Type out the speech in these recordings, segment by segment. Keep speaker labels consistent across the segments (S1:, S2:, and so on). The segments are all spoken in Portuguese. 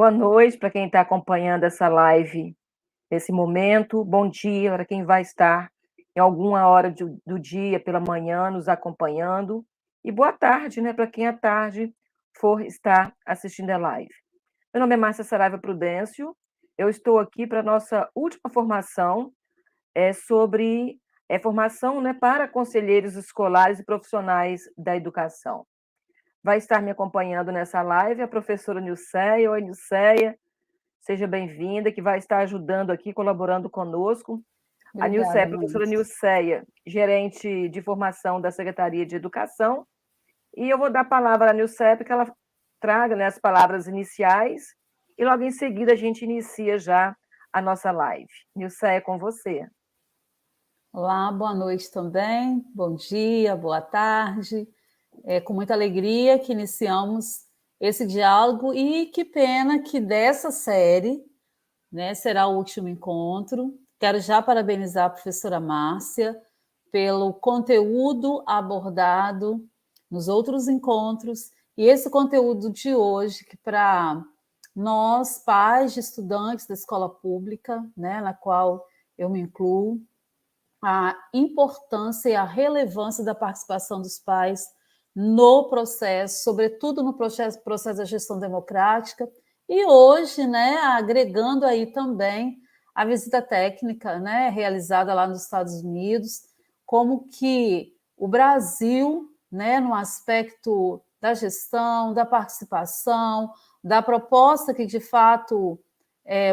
S1: Boa noite para quem está acompanhando essa live nesse momento. Bom dia para quem vai estar em alguma hora do dia, pela manhã, nos acompanhando. E boa tarde, né, para quem à tarde for estar assistindo a live. Meu nome é Márcia Saraiva Prudêncio. Eu estou aqui para a nossa última formação, sobre formação, né, para conselheiros escolares e profissionais da educação. Vai estar me acompanhando nessa live a professora Nilceia. Oi, Nilceia, seja bem-vinda, que vai estar ajudando aqui, colaborando conosco. A Nilceia,
S2: Obrigada,
S1: a professora
S2: Márcia.
S1: Nilceia, gerente de formação da Secretaria de Educação, e eu vou dar a palavra à Nilceia para que ela traga, né, as palavras iniciais, e logo em seguida a gente inicia já a nossa live. Nilceia, é com você.
S2: Olá, boa noite também, bom dia, boa tarde. É com muita alegria que iniciamos esse diálogo e que pena que dessa série, né, será o último encontro. Quero já parabenizar a professora Márcia pelo conteúdo abordado nos outros encontros e esse conteúdo de hoje que para nós, pais de estudantes da escola pública, né, na qual eu me incluo, a importância e a relevância da participação dos pais no processo, sobretudo no processo da gestão democrática, e hoje, né, agregando aí também a visita técnica, né, realizada lá nos Estados Unidos, como que o Brasil, né, no aspecto da gestão, da participação, da proposta que de fato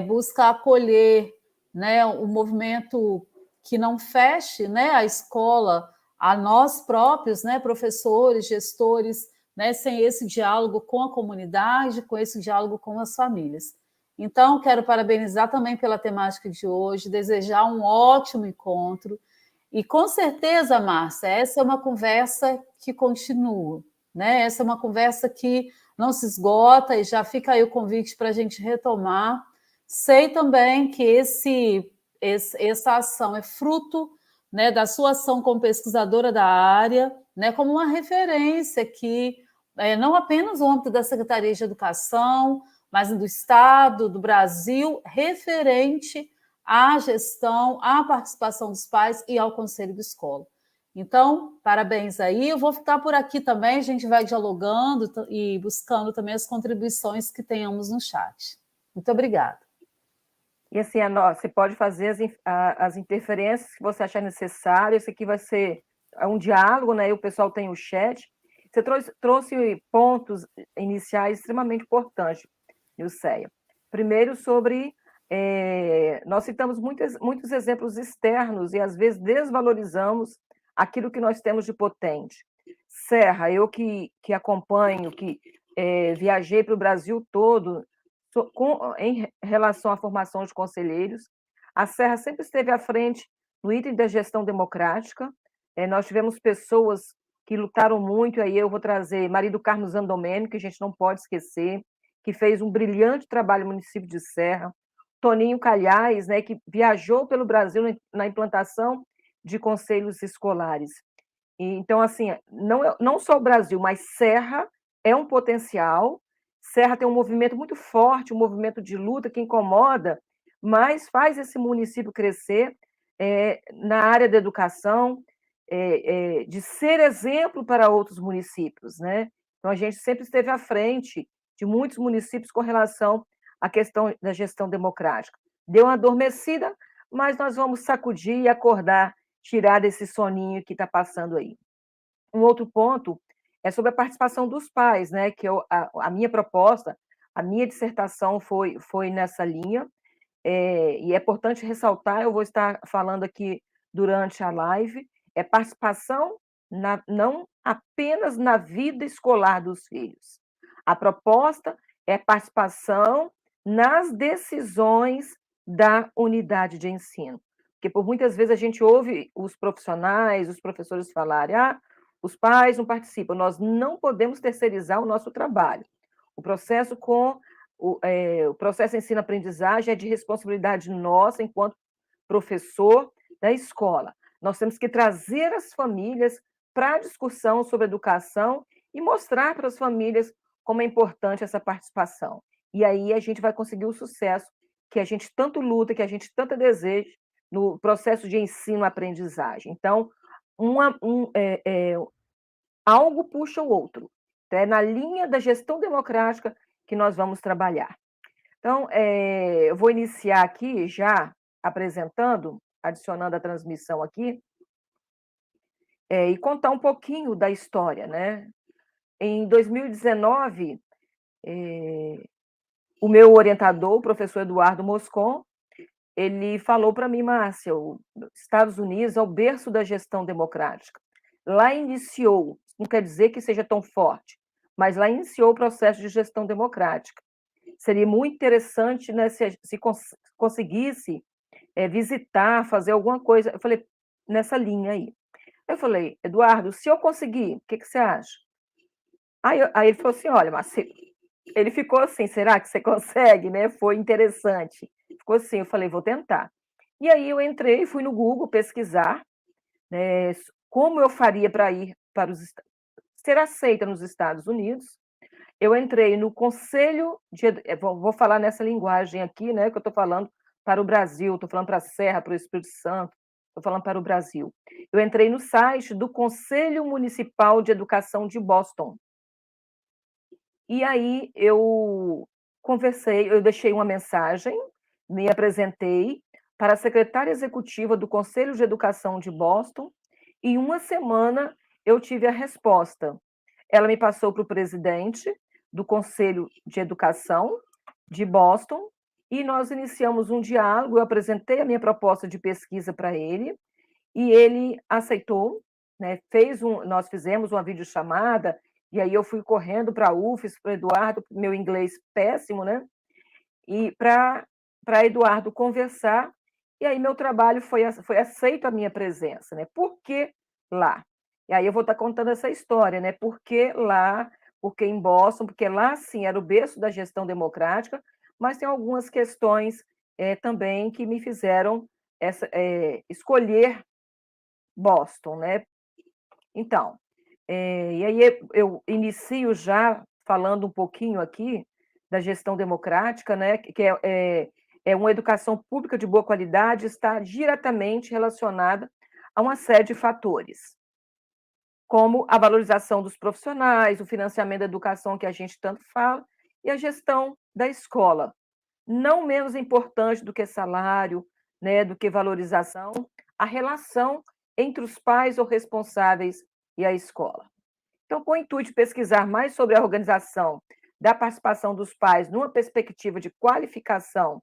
S2: busca acolher, né, o movimento que não feche, né, a escola a nós próprios, né, professores, gestores, né, sem esse diálogo com a comunidade, com esse diálogo com as famílias. Então, quero parabenizar também pela temática de hoje, desejar um ótimo encontro. E com certeza, Márcia, essa é uma conversa que continua, né? Essa é uma conversa que não se esgota e já fica aí o convite para a gente retomar. Sei também que essa ação é fruto, né, da sua ação como pesquisadora da área, né, como uma referência que não apenas no âmbito da Secretaria de Educação, mas do Estado, do Brasil, referente à gestão, à participação dos pais e ao conselho de escola. Então, parabéns aí. Eu vou ficar por aqui também, a gente vai dialogando e buscando também as contribuições que tenhamos no chat. Muito obrigada.
S1: E assim, você pode fazer as interferências que você achar necessário. Esse aqui vai ser um diálogo, né? E o pessoal tem o chat. Você trouxe pontos iniciais extremamente importantes, Nilceia. Primeiro, sobre. Nós citamos muitos exemplos externos e, às vezes, desvalorizamos aquilo que nós temos de potente. Serra, eu que acompanho, que viajei para o Brasil todo em relação à formação de conselheiros, a Serra sempre esteve à frente no item da gestão democrática. Nós tivemos pessoas que lutaram muito, aí eu vou trazer Marido Carlos Andomênio, que a gente não pode esquecer, que fez um brilhante trabalho no município de Serra, Toninho Calhais, né, que viajou pelo Brasil na implantação de conselhos escolares. Então, assim, não só o Brasil, mas Serra é um potencial. Serra tem um movimento muito forte, um movimento de luta que incomoda, mas faz esse município crescer na área da educação, de ser exemplo para outros municípios, né? Então, a gente sempre esteve à frente de muitos municípios com relação à questão da gestão democrática. Deu uma adormecida, mas nós vamos sacudir e acordar, tirar desse soninho que está passando aí. Um outro ponto é sobre a participação dos pais, né? Que a minha proposta, a minha dissertação foi nessa linha, e é importante ressaltar, eu vou estar falando aqui durante a live, participação não apenas na vida escolar dos filhos. A proposta é participação nas decisões da unidade de ensino. Porque por muitas vezes a gente ouve os profissionais, os professores falarem: os pais não participam. Nós não podemos terceirizar o nosso trabalho. O processo o processo ensino-aprendizagem é de responsabilidade nossa, enquanto professor da escola. Nós temos que trazer as famílias para a discussão sobre educação e mostrar para as famílias como é importante essa participação. e aí a gente vai conseguir o sucesso que a gente tanto luta, que a gente tanto deseja no processo de ensino-aprendizagem. Então, algo puxa o outro. É na linha da gestão democrática que nós vamos trabalhar. Então, eu vou iniciar aqui já apresentando, adicionando a transmissão aqui, e contar um pouquinho da história, né? Em 2019, o meu orientador, o professor Eduardo Moscon, ele falou para mim, Márcia, os Estados Unidos é o berço da gestão democrática. Lá iniciou, não quer dizer que seja tão forte, mas lá iniciou o processo de gestão democrática. Seria muito interessante, né, se conseguisse visitar, fazer alguma coisa. Eu falei, nessa linha aí. Eu falei, Eduardo, se eu conseguir, o que você acha? Aí ele falou assim, olha, mas ele ficou assim, será que você consegue, né? Foi interessante. Ficou assim, eu falei, vou tentar. E aí eu entrei, fui no Google pesquisar, né, como eu faria para ir para ser aceita nos Estados Unidos. Eu entrei no Conselho vou falar nessa linguagem aqui, né, que eu estou falando para o Brasil, estou falando para a Serra, para o Espírito Santo, estou falando para o Brasil. Eu entrei no site do Conselho Municipal de Educação de Boston. E aí eu conversei, eu deixei uma mensagem, me apresentei para a secretária executiva do Conselho de Educação de Boston, e em uma semana eu tive a resposta. Ela me passou para o presidente do Conselho de Educação de Boston, e nós iniciamos um diálogo, eu apresentei a minha proposta de pesquisa para ele, e ele aceitou, né, nós fizemos uma videochamada, e aí eu fui correndo para a UFES, para o Eduardo, meu inglês péssimo, né? E para Eduardo conversar, e aí meu trabalho foi aceito a minha presença, né? Por que lá? E aí eu vou estar contando essa história, né? Por que lá? Por que em Boston? Porque lá, sim, era o berço da gestão democrática, mas tem algumas questões também que me fizeram escolher Boston, né? Então, e aí eu inicio já falando um pouquinho aqui da gestão democrática, né? Que é uma educação pública de boa qualidade, está diretamente relacionada a uma série de fatores, como a valorização dos profissionais, o financiamento da educação que a gente tanto fala, e a gestão da escola. Não menos importante do que salário, né, do que valorização, a relação entre os pais ou responsáveis e a escola. Então, com o intuito de pesquisar mais sobre a organização da participação dos pais numa perspectiva de qualificação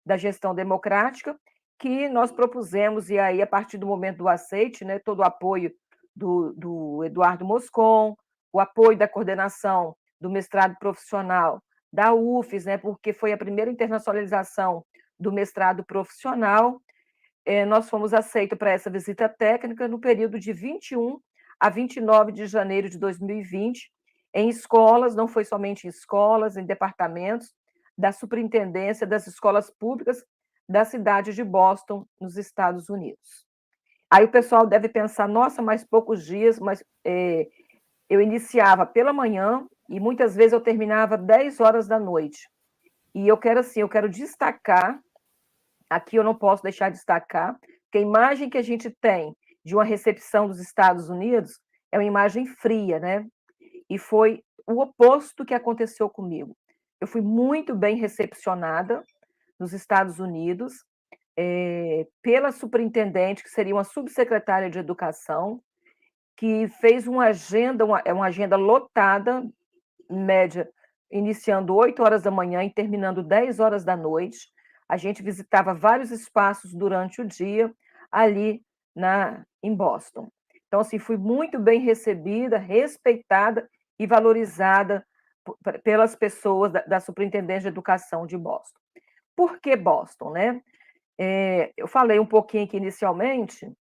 S1: da gestão democrática, que nós propusemos, e aí, a partir do momento do aceite, né, todo o apoio do Eduardo Moscon, o apoio da coordenação do mestrado profissional da UFES, né, porque foi a primeira internacionalização do mestrado profissional, nós fomos aceitos para essa visita técnica no período de 21 a 29 de janeiro de 2020, em escolas, não foi somente em escolas, em departamentos da Superintendência das Escolas Públicas da cidade de Boston, nos Estados Unidos. Aí o pessoal deve pensar, nossa, mais poucos dias, mas eu iniciava pela manhã e muitas vezes eu terminava 10 horas da noite. E eu quero destacar, aqui eu não posso deixar de destacar, que a imagem que a gente tem de uma recepção dos Estados Unidos é uma imagem fria, né? E foi o oposto que aconteceu comigo. Eu fui muito bem recepcionada nos Estados Unidos pela superintendente, que seria uma subsecretária de educação, que fez uma agenda lotada, média, iniciando 8 horas da manhã e terminando 10 horas da noite. A gente visitava vários espaços durante o dia ali em Boston. Então, assim, fui muito bem recebida, respeitada e valorizada pelas pessoas da Superintendência de Educação de Boston. Por que Boston, né? Eu falei um pouquinho aqui inicialmente,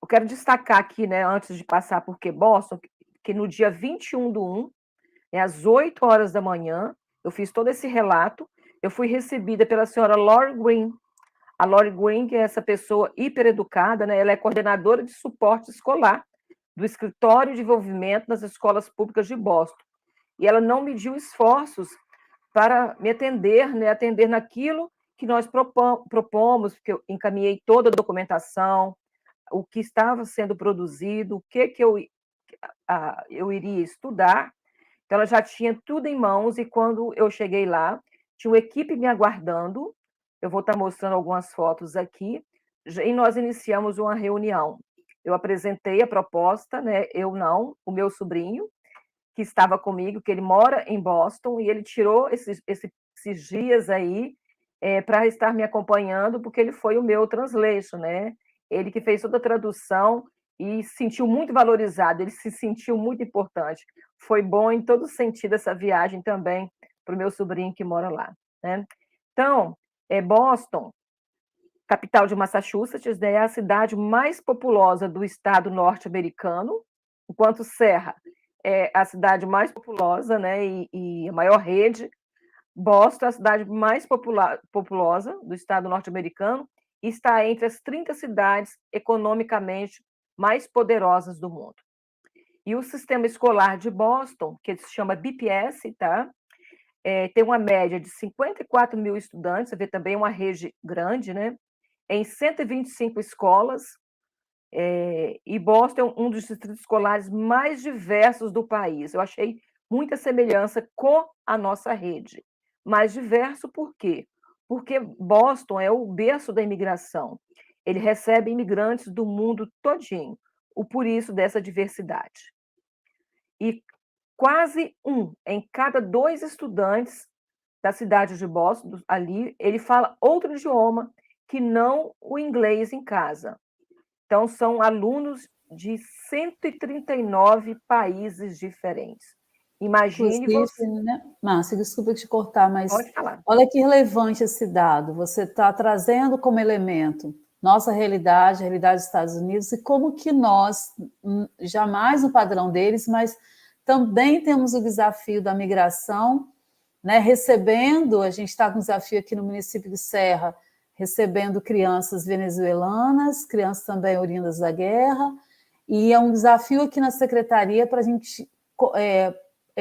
S1: eu quero destacar aqui, né, antes de passar por que Boston, que no dia 21/1, às 8 horas da manhã, eu fiz todo esse relato, eu fui recebida pela senhora Lori Green. A Lori Green, que é essa pessoa hipereducada, né, ela é coordenadora de suporte escolar do Escritório de Desenvolvimento das Escolas Públicas de Boston. E ela não mediu esforços para me atender, né, atender naquilo que nós propomos, porque eu encaminhei toda a documentação, o que estava sendo produzido, o que eu iria estudar. Então, ela já tinha tudo em mãos, e quando eu cheguei lá, tinha uma equipe me aguardando. Eu vou estar mostrando algumas fotos aqui, e nós iniciamos uma reunião. Eu apresentei a proposta, né? Eu não, o meu sobrinho, que estava comigo, que ele mora em Boston, e ele tirou esses dias aí para estar me acompanhando, porque ele foi o meu translation, né? Ele que fez toda a tradução e se sentiu muito valorizado, ele se sentiu muito importante. Foi bom em todo sentido essa viagem também para o meu sobrinho que mora lá, né? Então, Boston, capital de Massachusetts, né, é a cidade mais populosa do estado norte-americano, enquanto Serra é a cidade mais populosa, né, e a maior rede. Boston é a cidade mais populosa do estado norte-americano e está entre as 30 cidades economicamente mais poderosas do mundo. E o sistema escolar de Boston, que se chama BPS, tá? Tem uma média de 54 mil estudantes, você vê também uma rede grande, né? Em 125 escolas, e Boston é um dos distritos escolares mais diversos do país. Eu achei muita semelhança com a nossa rede. Mais diverso por quê? Porque Boston é o berço da imigração. Ele recebe imigrantes do mundo todinho, o por isso dessa diversidade. E quase um em cada 2 estudantes da cidade de Boston, ali, ele fala outro idioma que não o inglês em casa. Então, são alunos de 139 países diferentes. Imagine
S2: Inclusive,
S1: você.
S2: né, Márcia, desculpa te cortar, mas
S1: Pode falar.
S2: olha que relevante esse dado. Você está trazendo como elemento nossa realidade, a realidade dos Estados Unidos, e como que nós, jamais no padrão deles, mas também temos o desafio da migração, né, recebendo, a gente está com um desafio aqui no município de Serra, recebendo crianças venezuelanas, crianças também oriundas da guerra, e é um desafio aqui na secretaria para a gente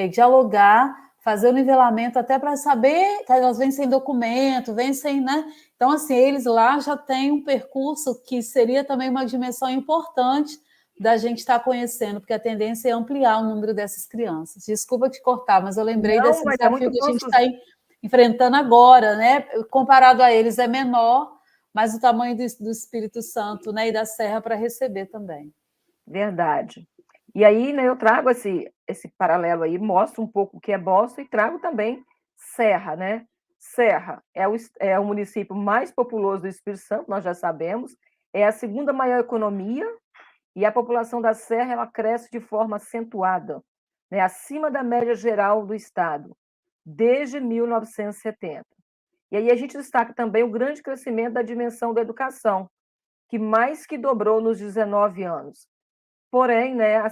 S2: dialogar, fazer o nivelamento até para saber que elas vêm sem documento, vêm sem, né? Então, assim, eles lá já têm um percurso que seria também uma dimensão importante da gente estar conhecendo, porque a tendência é ampliar o número dessas crianças. Desculpa te cortar, mas eu lembrei
S1: Não,
S2: desse
S1: mas é
S2: desafio
S1: muito
S2: que a
S1: bom,
S2: gente está enfrentando agora, né? Comparado a eles é menor, mas o tamanho do Espírito Santo, né, e da Serra para receber também.
S1: Verdade. E aí, né, eu trago esse paralelo aí, mostro um pouco o que é Boston e trago também Serra, né? Serra é o município mais populoso do Espírito Santo, nós já sabemos, é a segunda maior economia, e a população da Serra ela cresce de forma acentuada, né, acima da média geral do estado, desde 1970. E aí a gente destaca também o grande crescimento da dimensão da educação, que mais que dobrou nos 19 anos. Porém, né, a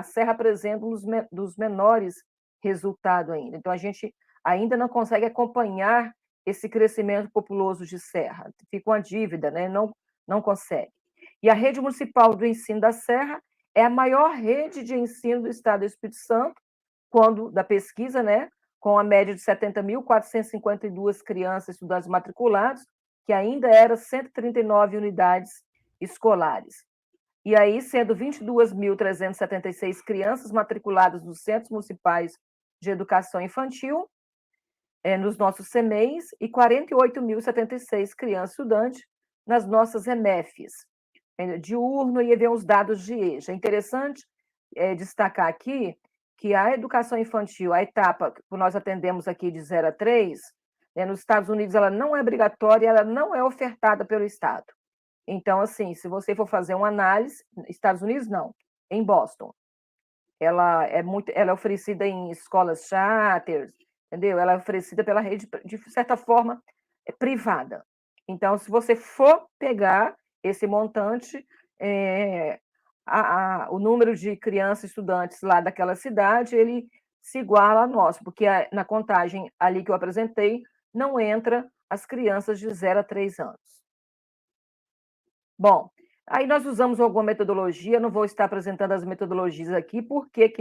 S1: Serra apresenta um dos menores resultados ainda. Então, a gente ainda não consegue acompanhar esse crescimento populoso de Serra. Fica uma dívida, né? Não consegue. E a rede municipal do ensino da Serra é a maior rede de ensino do estado do Espírito Santo, quando da pesquisa, né? Com a média de 70.452 crianças e estudantes matriculados, que ainda eram 139 unidades escolares. E aí, sendo 22.376 crianças matriculadas nos centros municipais de educação infantil, nos nossos CMEIs, e 48.076 crianças estudantes nas nossas EMEFs, diurno, e ver os dados de EJA. É interessante destacar aqui que a educação infantil, a etapa que nós atendemos aqui de 0 a 3, nos Estados Unidos ela não é obrigatória, ela não é ofertada pelo Estado. Então, assim, se você for fazer uma análise, Estados Unidos não, em Boston, ela é oferecida em escolas charters, entendeu? Ela é oferecida pela rede, de certa forma, privada. Então, se você for pegar esse montante, o número de crianças estudantes lá daquela cidade, ele se iguala a nosso, porque na contagem ali que eu apresentei, não entra as crianças de 0 a 3 anos. Bom, aí nós usamos alguma metodologia, não vou estar apresentando as metodologias aqui, porque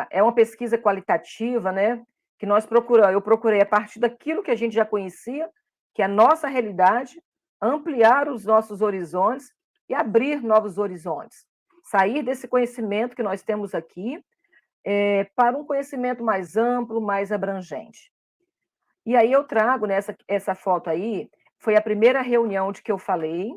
S1: é uma pesquisa qualitativa, né? que eu procurei a partir daquilo que a gente já conhecia, que é a nossa realidade, ampliar os nossos horizontes e abrir novos horizontes. Sair desse conhecimento que nós temos aqui para um conhecimento mais amplo, mais abrangente. E aí eu trago essa foto aí, foi a primeira reunião de que eu falei,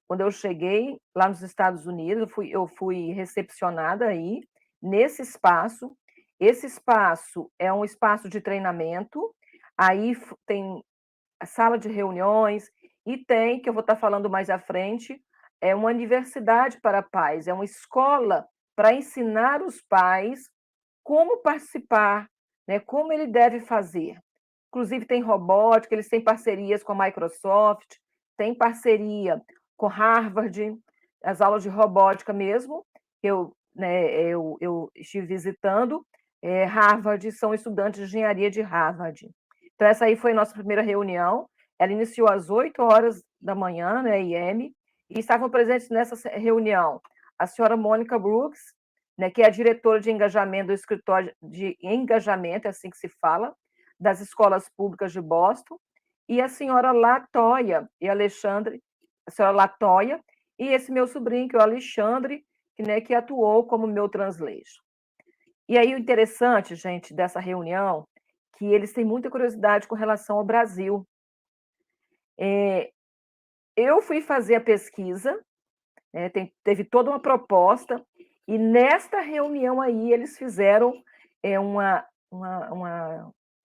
S1: quando eu cheguei lá nos Estados Unidos, eu fui recepcionada aí, nesse espaço. Esse espaço é um espaço de treinamento, aí tem a sala de reuniões, e tem, que eu vou estar falando mais à frente, é uma universidade para pais, é uma escola para ensinar os pais como participar, né, como ele deve fazer. Inclusive, tem robótica, eles têm parcerias com a Microsoft, tem parceria com Harvard, as aulas de robótica mesmo, eu estive visitando, Harvard, são estudantes de engenharia de Harvard. Então, essa aí foi a nossa primeira reunião, ela iniciou às 8 horas da manhã, né, IM, e estavam presentes nessa reunião a senhora Mônica Brooks, né, que é a diretora de engajamento do escritório de engajamento, é assim que se fala, das escolas públicas de Boston, e a senhora Latoya e Alexandre, a senhora Latoya, e esse meu sobrinho, que é o Alexandre, que atuou como meu translation. E aí o interessante, gente, dessa reunião, que eles têm muita curiosidade com relação ao Brasil. Eu fui fazer a pesquisa, teve toda uma proposta, e nesta reunião aí eles fizeram uma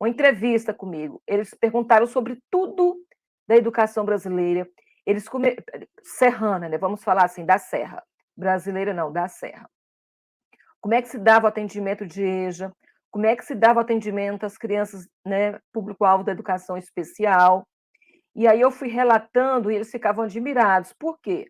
S1: entrevista comigo. Eles perguntaram sobre tudo da educação brasileira. Serrana, né? Vamos falar assim, da Serra. Brasileira não, da Serra. Como é que se dava o atendimento de EJA? Como é que se dava o atendimento às crianças, né, público-alvo da educação especial? E aí eu fui relatando e eles ficavam admirados. Por quê?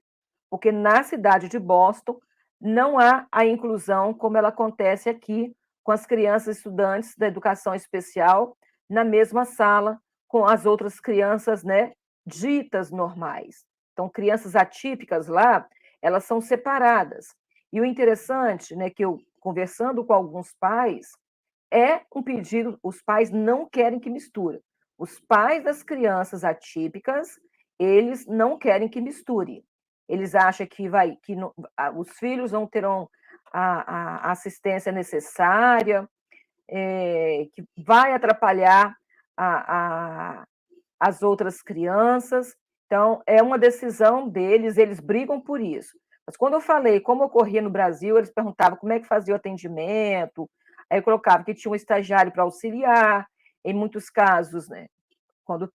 S1: Porque na cidade de Boston não há a inclusão como ela acontece aqui com as crianças estudantes da educação especial na mesma sala com as outras crianças, né, ditas normais. Então, crianças atípicas lá, elas são separadas. E o interessante, né, que eu conversando com alguns pais, é um pedido, os pais não querem que misture. Os pais das crianças atípicas, eles não querem que misture. Eles acham que os filhos não terão a assistência necessária, que vai atrapalhar as outras crianças. Então, é uma decisão deles, eles brigam por isso. Mas quando eu falei como ocorria no Brasil, eles perguntavam como é que fazia o atendimento, aí eu colocava que tinha um estagiário para auxiliar, em muitos casos, né, quando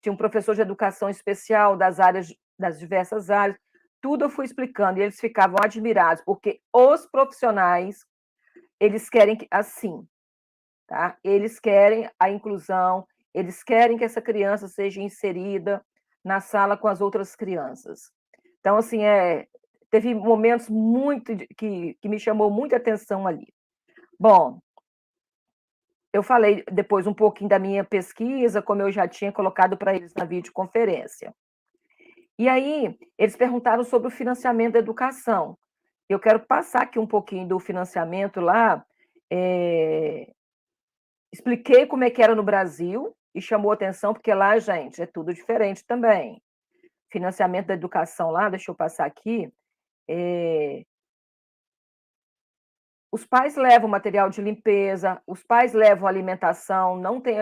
S1: tinha um professor de educação especial das diversas áreas, tudo eu fui explicando, e eles ficavam admirados, porque os profissionais, eles querem assim, tá? Eles querem a inclusão, eles querem que essa criança seja inserida na sala com as outras crianças. Então, assim, teve momentos que me chamou muita atenção ali. Bom, eu falei depois um pouquinho da minha pesquisa, como eu já tinha colocado para eles na videoconferência. E aí, eles perguntaram sobre o financiamento da educação. Eu quero passar aqui um pouquinho do financiamento lá. Expliquei como é que era no Brasil e chamou atenção, porque lá, gente, é tudo diferente também. Financiamento da educação lá, deixa eu passar aqui. Os pais levam material de limpeza, os pais levam alimentação, não tem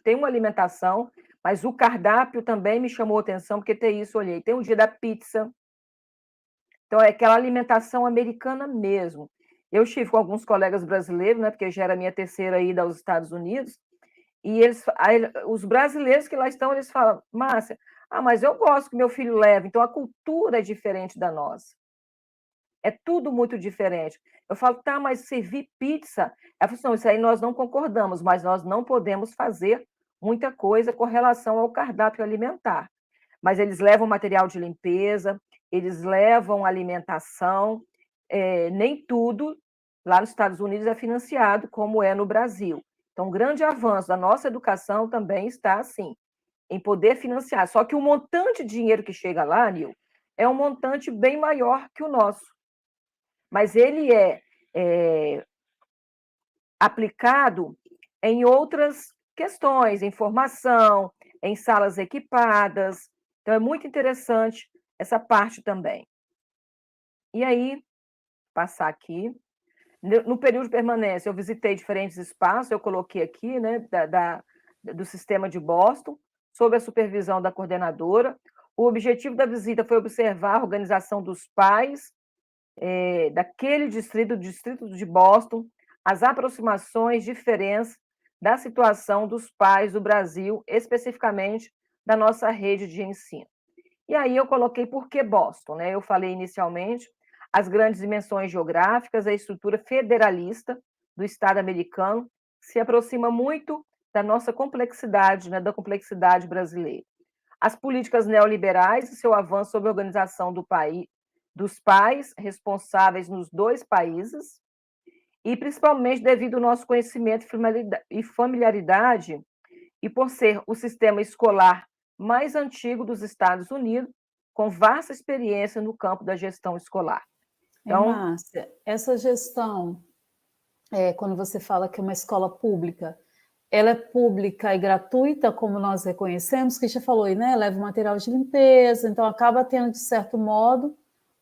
S1: tem uma alimentação, mas o cardápio também me chamou atenção, porque tem isso, olhei, tem o dia da pizza. Então, é aquela alimentação americana mesmo. Eu estive com alguns colegas brasileiros, né, porque já era a minha terceira ida aos Estados Unidos, e os brasileiros que lá estão, eles falam, Márcia, mas eu gosto que meu filho leve, então a cultura é diferente da nossa. É tudo muito diferente. Eu falo, tá, mas servir pizza? Ela falou, não, isso aí nós não concordamos, mas nós não podemos fazer muita coisa com relação ao cardápio alimentar. Mas eles levam material de limpeza, eles levam alimentação, nem tudo lá nos Estados Unidos é financiado como é no Brasil. Então, um grande avanço da nossa educação também está, assim, em poder financiar. Só que o montante de dinheiro que chega lá, Nil, é um montante bem maior que o nosso. Mas ele é aplicado em outras questões, em formação, em salas equipadas. Então, é muito interessante essa parte também. E aí, passar aqui. No período de permanência, eu visitei diferentes espaços, eu coloquei aqui, né, do sistema de Boston, sob a supervisão da coordenadora. O objetivo da visita foi observar a organização dos pais daquele distrito, do distrito de Boston, as aproximações, diferenças da situação dos pais do Brasil, especificamente da nossa rede de ensino. E aí eu coloquei por que Boston, né? Eu falei inicialmente as grandes dimensões geográficas, a estrutura federalista do Estado americano se aproxima muito da nossa complexidade, né, da complexidade brasileira. As políticas neoliberais e seu avanço sobre a organização do país, dos pais responsáveis nos dois países, e principalmente devido ao nosso conhecimento e familiaridade, e por ser o sistema escolar mais antigo dos Estados Unidos, com vasta experiência no campo da gestão escolar. Então,
S2: Márcia, essa gestão, quando você fala que é uma escola pública, ela é pública e gratuita, como nós reconhecemos, que já falou, né? Leva material de limpeza, então acaba tendo, de certo modo,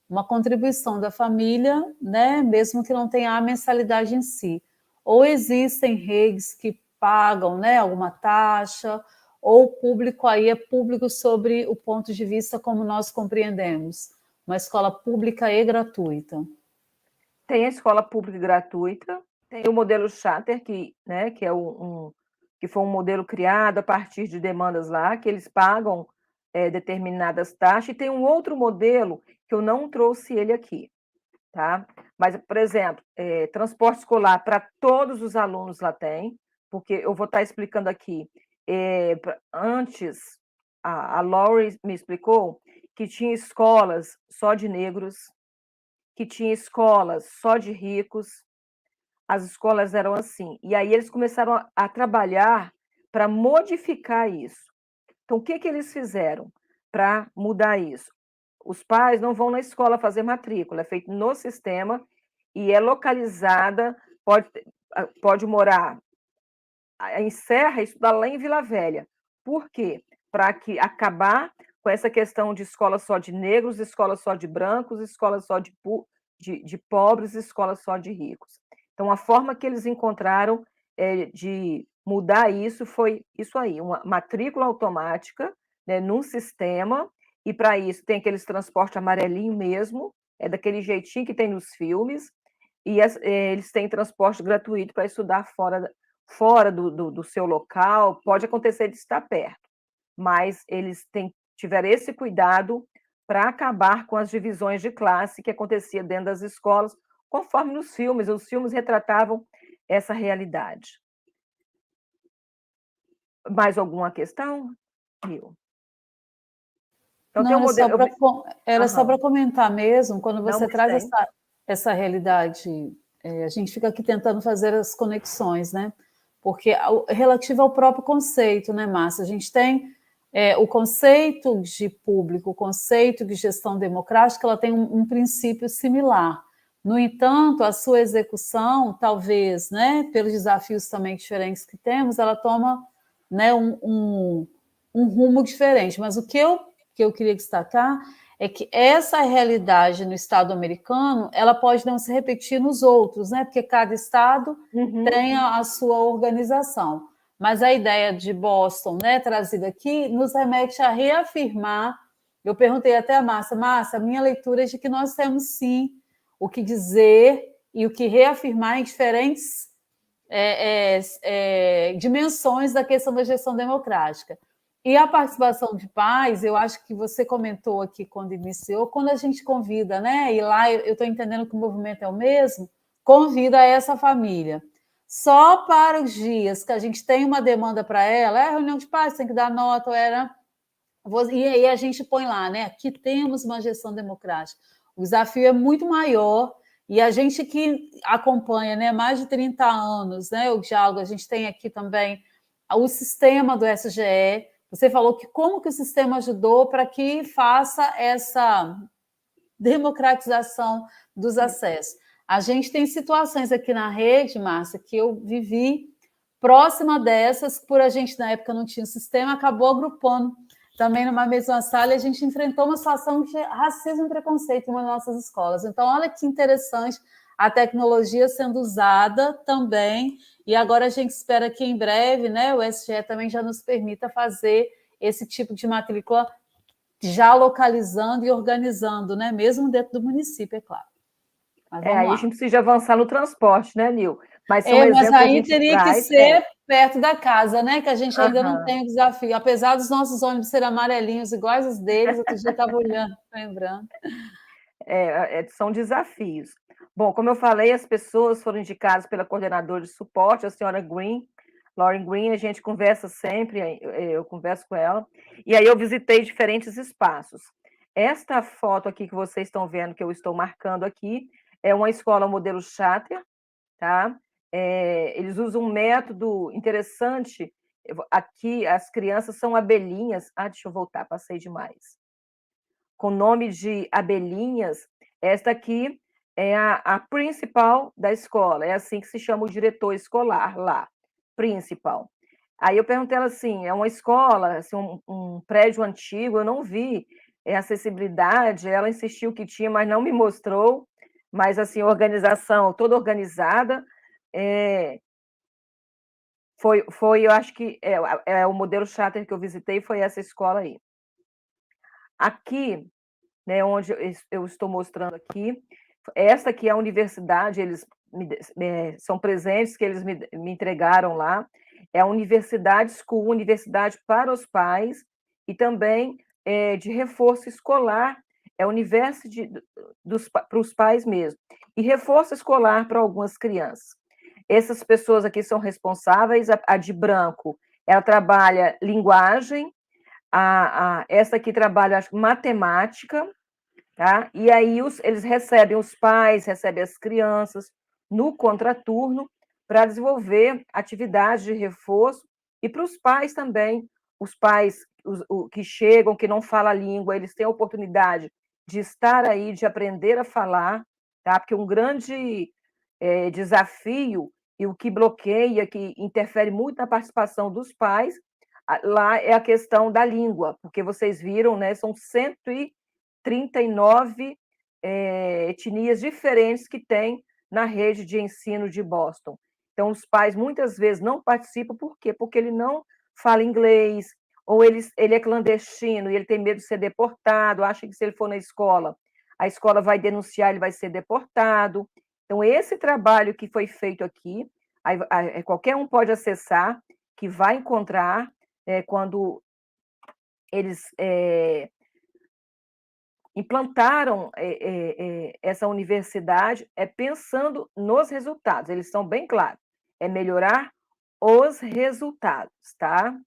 S2: uma contribuição da família, né? Mesmo que não tenha a mensalidade em si. Ou existem redes que pagam, né, alguma taxa, ou o público aí é público sobre o ponto de vista como nós compreendemos, uma escola pública e gratuita.
S1: Tem a escola pública gratuita, tem o modelo charter, né, que é que foi um modelo criado a partir de demandas lá, que eles pagam determinadas taxas, e tem um outro modelo que eu não trouxe ele aqui, tá? Mas, por exemplo, transporte escolar para todos os alunos lá tem, porque eu vou estar explicando aqui. Antes, a Laurie me explicou que tinha escolas só de negros, que tinha escolas só de ricos, as escolas eram assim. E aí eles começaram a trabalhar para modificar isso. Então, o que eles fizeram para mudar isso? Os pais não vão na escola fazer matrícula, é feito no sistema e é localizada, pode morar em Serra e estudar lá em Vila Velha. Por quê? Para acabar com essa questão de escola só de negros, escola só de brancos, escola só de pobres, escola só de ricos. Então, a forma que eles encontraram de mudar isso foi isso aí, uma matrícula automática, né, num sistema, e para isso tem aqueles transporte amarelinho mesmo, é daquele jeitinho que tem nos filmes, e eles têm transporte gratuito para estudar fora do seu local, pode acontecer de estar perto, mas eles tiveram esse cuidado para acabar com as divisões de classe que acontecia dentro das escolas, conforme nos filmes, os filmes retratavam essa realidade. Mais alguma questão, Rio?
S2: Então, não, era só para comentar mesmo, quando você
S1: não,
S2: traz essa realidade, a gente fica aqui tentando fazer as conexões, né? Porque relativo ao próprio conceito, né, Márcia? A gente tem o conceito de público, o conceito de gestão democrática, ela tem um princípio similar. No entanto, a sua execução, talvez, né, pelos desafios também diferentes que temos, ela toma, né, um rumo diferente. Mas o que eu queria destacar é que essa realidade no Estado americano, ela pode não se repetir nos outros, né? Porque cada estado tem a sua organização. Mas a ideia de Boston, né, trazida aqui, nos remete a reafirmar. Eu perguntei até a Márcia, a minha leitura é de que nós temos sim o que dizer e o que reafirmar em diferentes dimensões da questão da gestão democrática. E a participação de pais, eu acho que você comentou aqui quando iniciou, quando a gente convida, né? E lá eu estou entendendo que o movimento é o mesmo, convida essa família. Só para os dias que a gente tem uma demanda para ela, reunião de pais, tem que dar nota, e aí a gente põe lá, né? Aqui temos uma gestão democrática. O desafio é muito maior, e a gente que acompanha, né, mais de 30 anos, né, o diálogo, a gente tem aqui também o sistema do SGE. Você falou que como que o sistema ajudou para que faça essa democratização dos acessos. A gente tem situações aqui na rede, Márcia, que eu vivi próxima dessas, por a gente na época não tinha sistema, acabou agrupando também numa mesma sala, e a gente enfrentou uma situação de racismo e preconceito em uma das nossas escolas. Então, olha que interessante a tecnologia sendo usada também, e agora a gente espera que em breve, né, o SGE também já nos permita fazer esse tipo de matrícula já localizando e organizando, né, mesmo dentro do município, é claro. Mas vamos
S1: Aí a
S2: lá.
S1: gente precisa avançar no transporte, né, Nil? Mas são
S2: Mas
S1: exemplos que a
S2: aí
S1: gente
S2: teria que
S1: traz.
S2: ser perto da casa, né? Que a gente ainda não
S1: Aham.
S2: tem o desafio. Apesar dos nossos ônibus serem amarelinhos, iguais os deles, outro dia eu estava olhando, lembrando.
S1: São desafios. Bom, como eu falei, as pessoas foram indicadas pela coordenadora de suporte, a senhora Green, Lauren Green, a gente conversa sempre, eu converso com ela, e aí eu visitei diferentes espaços. Esta foto aqui que vocês estão vendo, que eu estou marcando aqui, é uma escola modelo Charter, tá? Eles usam um método interessante, aqui as crianças são abelhinhas, deixa eu voltar, passei demais, com nome de abelhinhas. Esta aqui é a principal da escola, é assim que se chama o diretor escolar lá, principal. Aí eu perguntei ela assim, é uma escola, assim, um prédio antigo, eu não vi acessibilidade, ela insistiu que tinha, mas não me mostrou, mas assim, organização toda organizada, eu acho que o modelo charter que eu visitei foi essa escola aí. Aqui, né, onde eu estou mostrando aqui, esta aqui é a universidade, eles são presentes que eles me entregaram lá, é a Universidade School, universidade para os pais, e também de reforço escolar, é universidade para os pais mesmo, e reforço escolar para algumas crianças. Essas pessoas aqui são responsáveis, a de branco, ela trabalha linguagem, essa aqui trabalha acho, matemática, tá? E aí eles recebem, os pais recebem as crianças no contraturno para desenvolver atividades de reforço e para os pais também, os pais que chegam, que não falam a língua, eles têm a oportunidade de estar aí, de aprender a falar, tá? Porque um grande desafio e o que bloqueia, que interfere muito na participação dos pais, lá é a questão da língua, porque vocês viram, né, são 139 etnias diferentes que tem na rede de ensino de Boston. Então, os pais muitas vezes não participam, por quê? Porque ele não fala inglês, ou ele é clandestino e ele tem medo de ser deportado, acha que se ele for na escola, a escola vai denunciar, ele vai ser deportado. Então, esse trabalho que foi feito aqui, qualquer um pode acessar, que vai encontrar quando eles implantaram essa universidade pensando nos resultados, eles são bem claros, é melhorar os resultados, tá?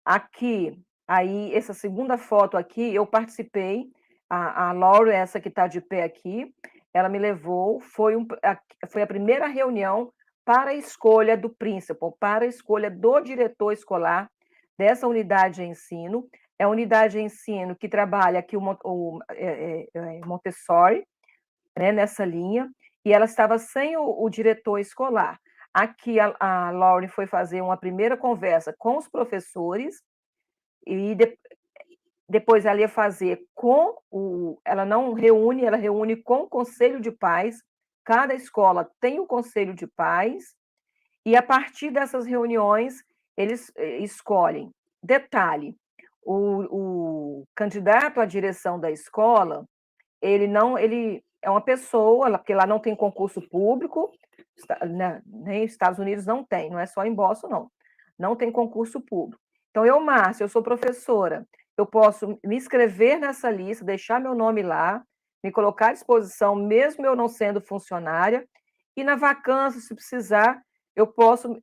S1: Aqui, aí, essa segunda foto aqui, eu participei, a Laura, essa que está de pé aqui, ela me levou, foi a primeira reunião para a escolha do principal, para a escolha do diretor escolar dessa unidade de ensino. É a unidade de ensino que trabalha aqui o Montessori, né, nessa linha, e ela estava sem o diretor escolar. Aqui a Lauren foi fazer uma primeira conversa com os professores, e depois ela ia fazer com ela não reúne, ela reúne com o conselho de pais, cada escola tem o conselho de pais, e a partir dessas reuniões eles escolhem. Detalhe, o candidato à direção da escola, ele é uma pessoa, porque lá não tem concurso público, nem os Estados Unidos não tem, não é só em Boston, não tem concurso público. Então, Márcia, eu sou professora, eu posso me inscrever nessa lista, deixar meu nome lá, me colocar à disposição, mesmo eu não sendo funcionária, e na vacância, se precisar, eu posso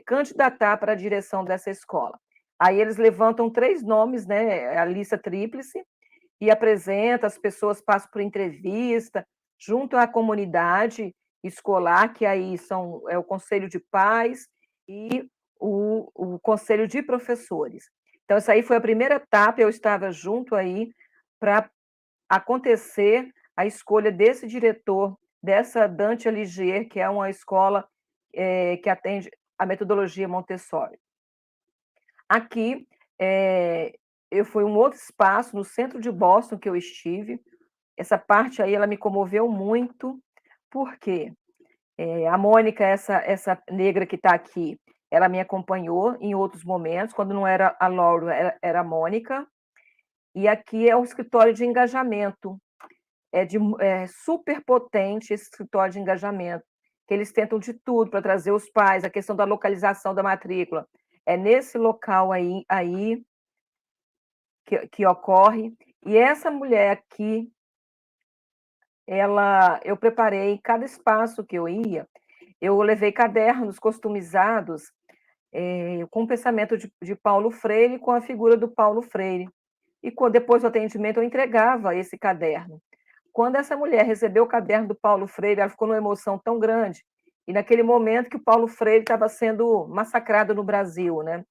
S1: candidatar para a direção dessa escola. Aí eles levantam 3 nomes, né, a lista tríplice, e apresenta, as pessoas passam por entrevista, junto à comunidade escolar, que aí é o conselho de pais e o conselho de professores. Então, essa aí foi a primeira etapa, eu estava junto aí para acontecer a escolha desse diretor, dessa Dante Alighieri, que é uma escola que atende a metodologia Montessori. Aqui, eu fui um outro espaço no centro de Boston que eu estive. Essa parte aí, ela me comoveu muito, porque a Mônica, essa negra que está aqui, ela me acompanhou em outros momentos, quando não era a Laura, era a Mônica. E aqui é um escritório de engajamento, é super potente esse escritório de engajamento, que eles tentam de tudo para trazer os pais, a questão da localização da matrícula. É nesse local aí que ocorre. E essa mulher aqui, eu preparei cada espaço que eu ia, eu levei cadernos customizados com o pensamento de Paulo Freire, com a figura do Paulo Freire. E depois do atendimento, eu entregava esse caderno. Quando essa mulher recebeu o caderno do Paulo Freire, ela ficou numa emoção tão grande, e naquele momento que o Paulo Freire estava sendo massacrado no Brasil, né?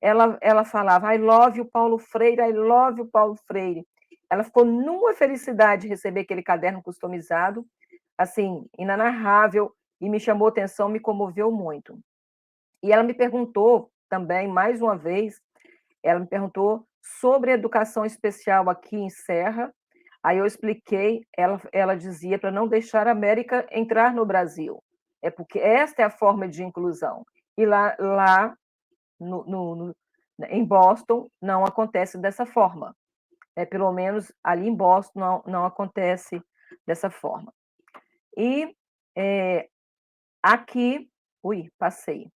S1: Ela falava, I love you, Paulo Freire, I love you, Paulo Freire. Ela ficou numa felicidade de receber aquele caderno customizado, assim, inenarrável, e me chamou atenção, me comoveu muito. E ela me perguntou também, mais uma vez, ela me perguntou sobre educação especial aqui em Serra. Aí eu expliquei, ela dizia para não deixar a América entrar no Brasil, porque esta é a forma de inclusão. E lá em Boston não acontece dessa forma. Pelo menos ali em Boston não acontece dessa forma. E aqui, passei.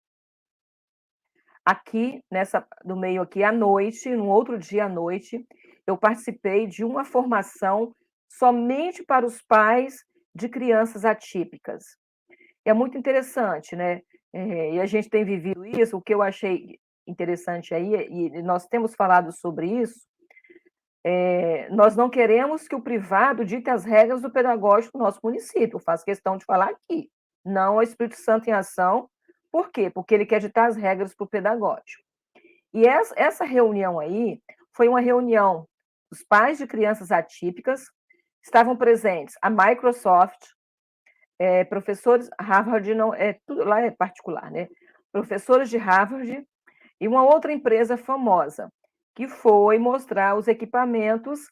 S1: Aqui, no meio aqui, à noite, num outro dia à noite, eu participei de uma formação somente para os pais de crianças atípicas. É muito interessante, né? E a gente tem vivido isso, o que eu achei interessante aí, e nós temos falado sobre isso, nós não queremos que o privado dite as regras do pedagógico do nosso município, faço questão de falar aqui, não o Espírito Santo em ação. Por quê? Porque ele quer ditar as regras para o pedagógico. E essa reunião aí foi uma reunião dos pais de crianças atípicas, estavam presentes a Microsoft, professores, Harvard, não, tudo lá é particular, né? Professores de Harvard e uma outra empresa famosa, que foi mostrar os equipamentos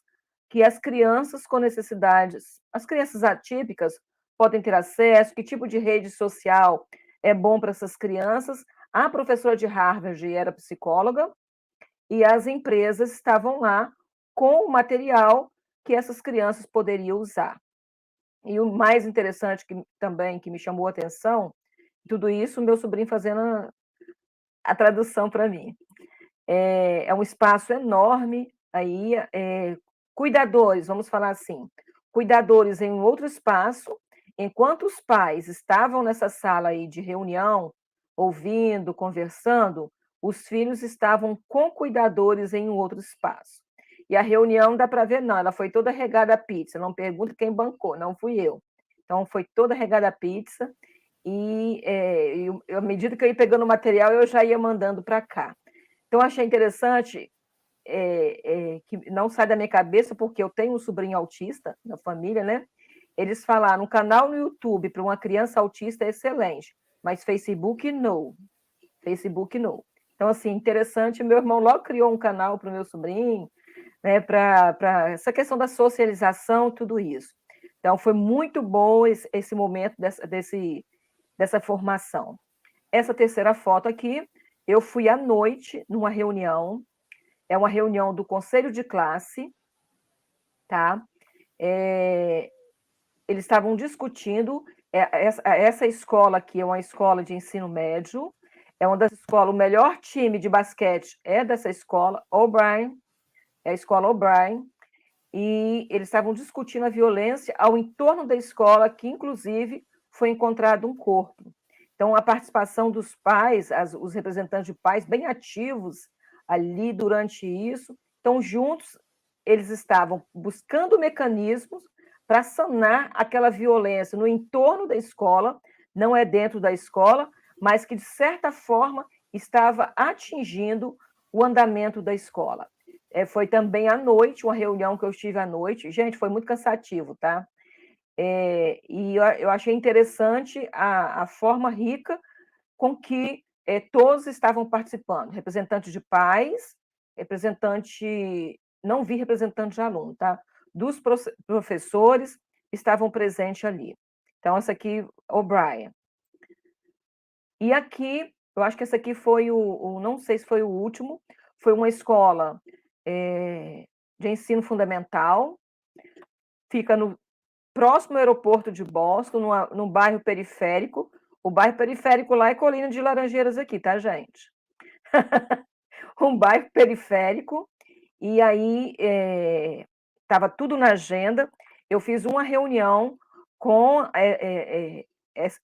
S1: que as crianças com necessidades, as crianças atípicas podem ter acesso, que tipo de rede social é bom para essas crianças. A professora de Harvard era psicóloga e as empresas estavam lá com o material que essas crianças poderiam usar. E o mais interessante também que me chamou a atenção, tudo isso, meu sobrinho fazendo a tradução para mim. É um espaço enorme aí, cuidadores, vamos falar assim, cuidadores em um outro espaço, enquanto os pais estavam nessa sala aí de reunião, ouvindo, conversando, os filhos estavam com cuidadores em um outro espaço. E a reunião, dá para ver, não, ela foi toda regada a pizza, não pergunta quem bancou, não fui eu. Então, foi toda regada a pizza, e à medida que eu ia pegando o material, eu já ia mandando para cá. Então, achei interessante, que não sai da minha cabeça, porque eu tenho um sobrinho autista na família, né? Eles falaram, um canal no YouTube para uma criança autista é excelente, mas Facebook, não. Facebook, não. Então, assim, interessante, meu irmão logo criou um canal para o meu sobrinho, né, para essa questão da socialização, tudo isso. Então, foi muito bom esse momento dessa formação. Essa terceira foto aqui, eu fui à noite numa reunião, é uma reunião do conselho de classe, tá? Eles estavam discutindo, essa escola aqui é uma escola de ensino médio, é uma das escolas, o melhor time de basquete é dessa escola, O'Brien, é a escola O'Brien, e eles estavam discutindo a violência ao entorno da escola, que inclusive foi encontrado um corpo. Então, a participação dos pais, os representantes de pais, bem ativos ali durante isso. Então, juntos, eles estavam buscando mecanismos para sanar aquela violência no entorno da escola, não é dentro da escola, mas que, de certa forma, estava atingindo o andamento da escola. Foi também à noite, uma reunião que eu estive à noite. Gente, foi muito cansativo, tá? E eu achei interessante a forma rica com que todos estavam participando, representantes de pais, não vi representante de aluno, tá? Dos professores estavam presentes ali. Então, essa aqui, O'Brien. E aqui, eu acho que esse aqui foi não sei se foi o último, foi uma escola de ensino fundamental, fica no próximo aeroporto de Boston, num bairro periférico. O bairro periférico lá é Colina de Laranjeiras aqui, tá, gente? Um bairro periférico, e aí estava tudo na agenda. Eu fiz uma reunião com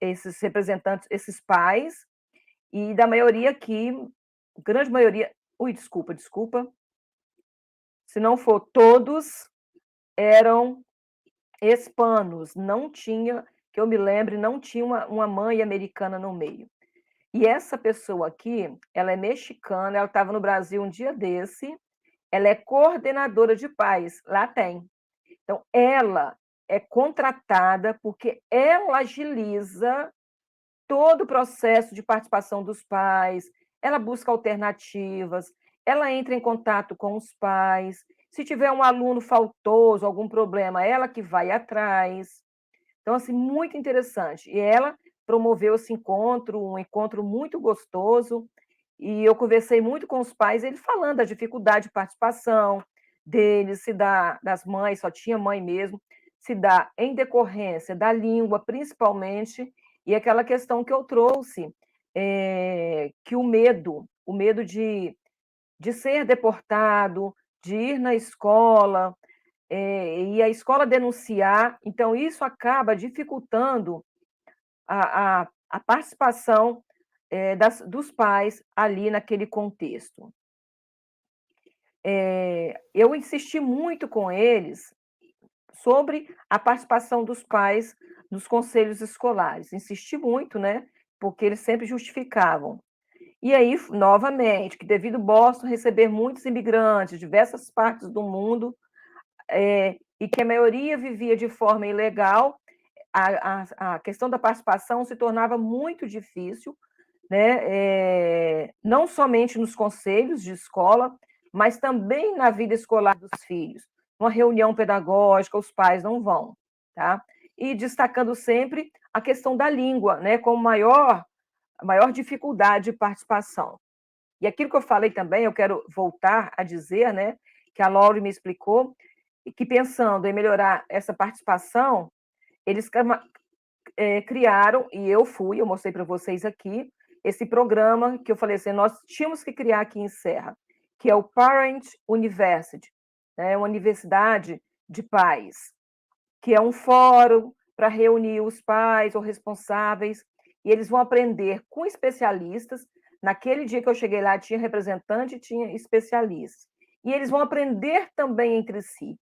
S1: esses representantes, esses pais, e da maioria aqui, grande maioria, desculpa, se não for todos, eram hispanos, não tinha, que eu me lembre, não tinha uma mãe americana no meio. E essa pessoa aqui, ela é mexicana, ela estava no Brasil um dia desse, ela é coordenadora de pais, lá tem. Então, ela é contratada porque ela agiliza todo o processo de participação dos pais, ela busca alternativas, ela entra em contato com os pais. Se tiver um aluno faltoso, algum problema, ela que vai atrás. Então, assim, muito interessante. E ela promoveu esse encontro, um encontro muito gostoso, e eu conversei muito com os pais, eles falando da dificuldade de participação deles, se dá das mães, só tinha mãe mesmo, se dá em decorrência da língua, principalmente, e aquela questão que eu trouxe, que o medo de ser deportado, de ir na escola, e a escola denunciar, então isso acaba dificultando a participação dos pais ali naquele contexto. Eu insisti muito com eles sobre a participação dos pais nos conselhos escolares. Insisti muito, né? Porque eles sempre justificavam. E aí, novamente, que devido Boston receber muitos imigrantes de diversas partes do mundo, e que a maioria vivia de forma ilegal, a questão da participação se tornava muito difícil, né? Não somente nos conselhos de escola, mas também na vida escolar dos filhos. Uma reunião pedagógica, os pais não vão, tá? E destacando sempre a questão da língua, né, como a maior dificuldade de participação. E aquilo que eu falei também, eu quero voltar a dizer, né, que a Laura me explicou, e que pensando em melhorar essa participação, eles criaram, e eu mostrei para vocês aqui, esse programa que eu falei assim, nós tínhamos que criar aqui em Serra, que é o Parent University, né, uma universidade de pais, que é um fórum para reunir os pais ou responsáveis, e eles vão aprender com especialistas. Naquele dia que eu cheguei lá, tinha representante e tinha especialistas. E eles vão aprender também entre si.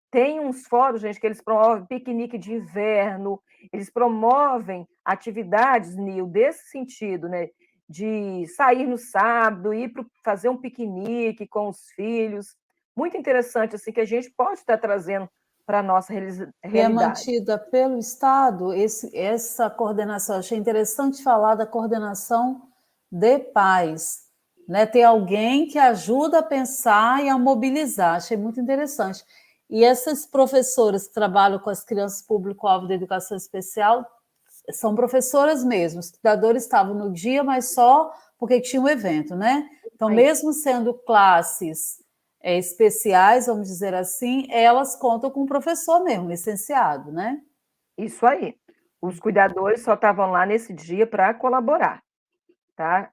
S1: Tem uns fóruns, gente, que eles promovem piquenique de inverno, eles promovem atividades, Nil, desse sentido, né? De sair no sábado, fazer um piquenique com os filhos. Muito interessante, assim, que a gente pode estar trazendo para a nossa realidade.
S2: E é mantida pelo Estado essa coordenação. Achei interessante falar da coordenação de pais, né? Ter alguém que ajuda a pensar e a mobilizar. Achei muito interessante. E essas professoras que trabalham com as crianças público-alvo da educação especial são professoras mesmo. Os cuidadores estavam no dia, mas só porque tinha um evento, né? Então, mesmo sendo classes especiais, vamos dizer assim, elas contam com um professor mesmo, licenciado, né?
S1: Isso aí. Os cuidadores só estavam lá nesse dia para colaborar, tá?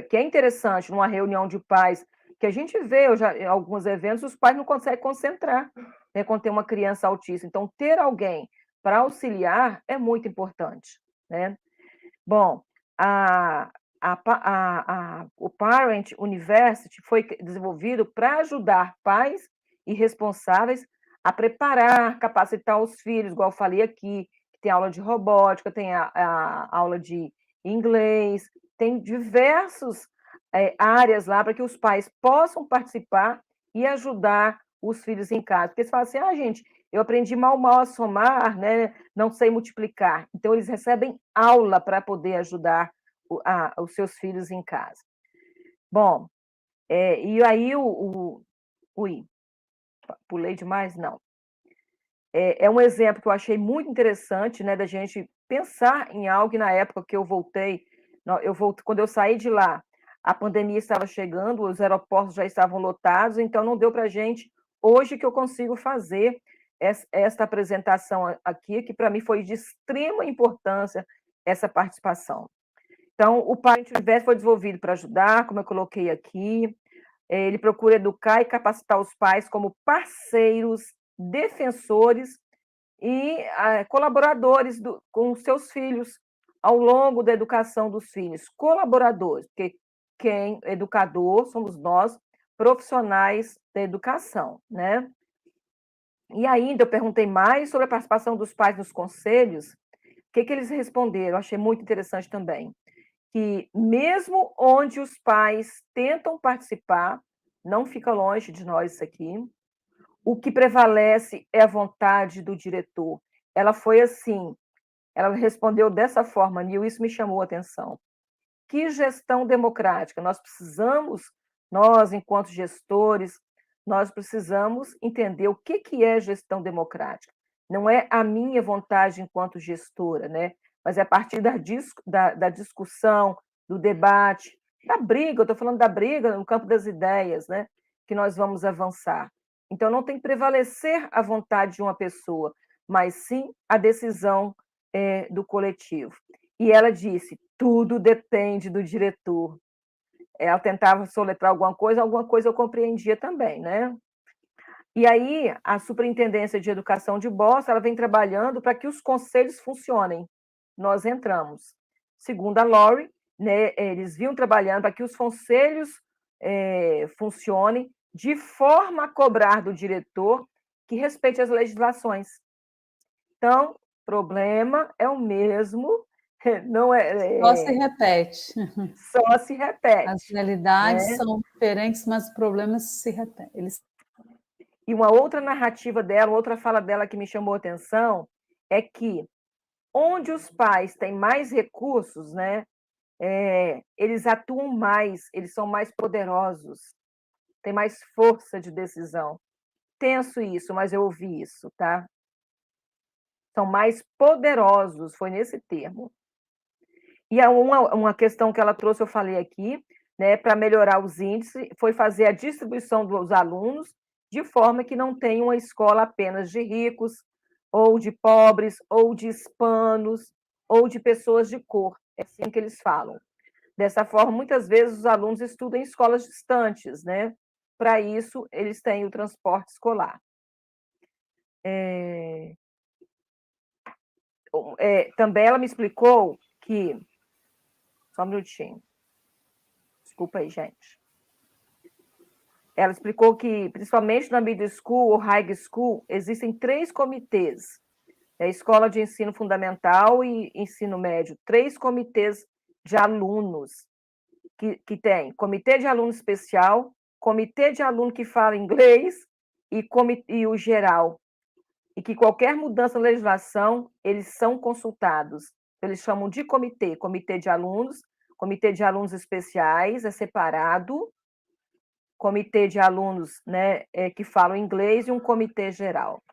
S1: Que é interessante, numa reunião de pais, que a gente vê em alguns eventos, os pais não conseguem concentrar, né, quando tem uma criança autista. Então, ter alguém para auxiliar é muito importante, né? Bom, o Parent University foi desenvolvido para ajudar pais e responsáveis a preparar, capacitar os filhos, igual eu falei aqui, tem aula de robótica, tem a aula de inglês, tem diversas áreas lá para que os pais possam participar e ajudar os filhos em casa. Porque eles falam assim, gente, eu aprendi mal a somar, né? Não sei multiplicar. Então, eles recebem aula para poder ajudar os seus filhos em casa. Bom, e aí ui, pulei demais? Não. É um exemplo que eu achei muito interessante, né, da gente pensar em algo, e na época que eu voltei, quando eu saí de lá, a pandemia estava chegando, os aeroportos já estavam lotados, então não deu para a gente, hoje que eu consigo fazer esta apresentação aqui, que para mim foi de extrema importância essa participação. Então, o Parent Universo foi desenvolvido para ajudar, como eu coloquei aqui, ele procura educar e capacitar os pais como parceiros, defensores e colaboradores com os seus filhos ao longo da educação dos filhos. Colaboradores, porque educador somos nós, profissionais da educação, né? E ainda eu perguntei mais sobre a participação dos pais nos conselhos. O que eles responderam? Eu achei muito interessante também. Que mesmo onde os pais tentam participar, não fica longe de nós isso aqui, o que prevalece é a vontade do diretor. Ela foi assim, ela respondeu dessa forma, Nil, isso me chamou a atenção. Que gestão democrática? Nós, enquanto gestores, nós precisamos entender o que é gestão democrática. Não é a minha vontade enquanto gestora, né? Mas é a partir da discussão, do debate, da briga, eu estou falando da briga no campo das ideias, né? Que nós vamos avançar. Então, não tem que prevalecer a vontade de uma pessoa, mas sim a decisão do coletivo. E ela disse: tudo depende do diretor. Ela tentava soletrar alguma coisa eu compreendia também, né? E aí, a Superintendência de Educação de Boston, ela vem trabalhando para que os conselhos funcionem. Nós entramos. Segundo a Lori, né, eles vinham trabalhando para que os conselhos funcionem de forma a cobrar do diretor que respeite as legislações. Então, problema é o mesmo, não
S2: Só se repete.
S1: Só se repete.
S2: As realidades,
S1: né?
S2: São diferentes, mas os problemas se repetem.
S1: E uma outra narrativa dela, outra fala dela que me chamou a atenção, é que onde os pais têm mais recursos, né, eles atuam mais, eles são mais poderosos, têm mais força de decisão. Tenso isso, mas eu ouvi isso, tá? São mais poderosos, foi nesse termo. E uma questão que ela trouxe, eu falei aqui, né, para melhorar os índices, foi fazer a distribuição dos alunos de forma que não tenha uma escola apenas de ricos, ou de pobres, ou de hispanos, ou de pessoas de cor. É assim que eles falam. Dessa forma, muitas vezes os alunos estudam em escolas distantes, né? Para isso, eles têm o transporte escolar. Também ela me explicou que... Só um minutinho. Desculpa aí, gente. Ela explicou que, principalmente na middle school ou high school, existem 3 comitês. Escola de ensino fundamental e ensino médio. 3 comitês de alunos que tem comitê de aluno especial, comitê de aluno que fala inglês e o geral. E que qualquer mudança na legislação, eles são consultados. Eles chamam de comitê de alunos especiais, é separado, comitê de alunos, né, que falam inglês e um comitê geral.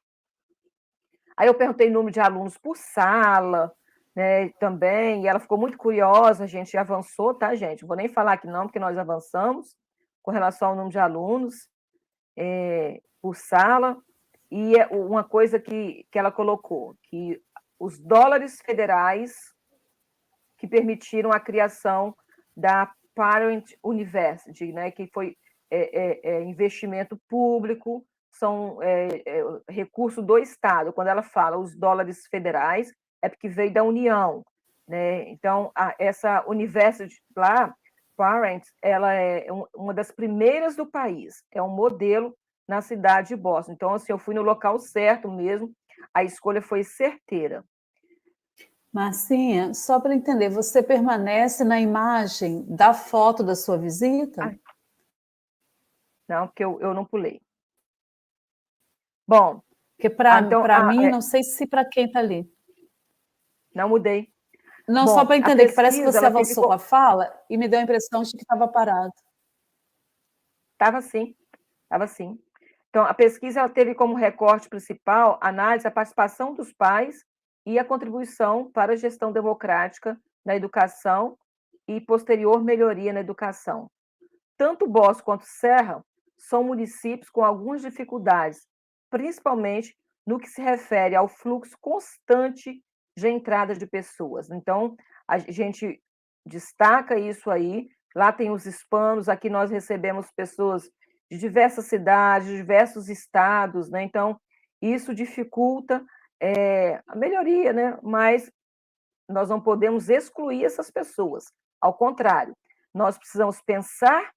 S1: Aí eu perguntei o número de alunos por sala, né, também, e ela ficou muito curiosa, a gente avançou, tá, gente? Não vou nem falar aqui não, porque nós avançamos com relação ao número de alunos por sala, e uma coisa que ela colocou, que os dólares federais que permitiram a criação da Parent University, né, que foi investimento público, são recurso do Estado. Quando ela fala os dólares federais, é porque veio da União, né? Então, essa universidade lá, Parent, ela é uma das primeiras do país, é um modelo na cidade de Boston. Então, assim, eu fui no local certo mesmo, a escolha foi certeira.
S2: Marcinha, só para entender, você permanece na imagem da foto da sua visita?
S1: Ai. Não, porque eu não pulei. Bom,
S2: porque para mim, não sei se para quem está ali.
S1: Não mudei.
S2: Não, só
S1: Bom,
S2: para
S1: a
S2: entender, que parece que
S1: pesquisa,
S2: você
S1: ela teve...
S2: avançou com a fala e me deu a impressão de que estava parado.
S1: Estava sim, estava sim. Então, a pesquisa ela teve como recorte principal análise a participação dos pais e a contribuição para a gestão democrática na educação e posterior melhoria na educação. Tanto Bosque quanto Serra são municípios com algumas dificuldades, principalmente no que se refere ao fluxo constante de entrada de pessoas. Então, a gente destaca isso aí. Lá tem os hispanos, aqui nós recebemos pessoas de diversas cidades, de diversos estados, né? Então, isso dificulta a melhoria, né? Mas nós não podemos excluir essas pessoas. Ao contrário, nós precisamos pensar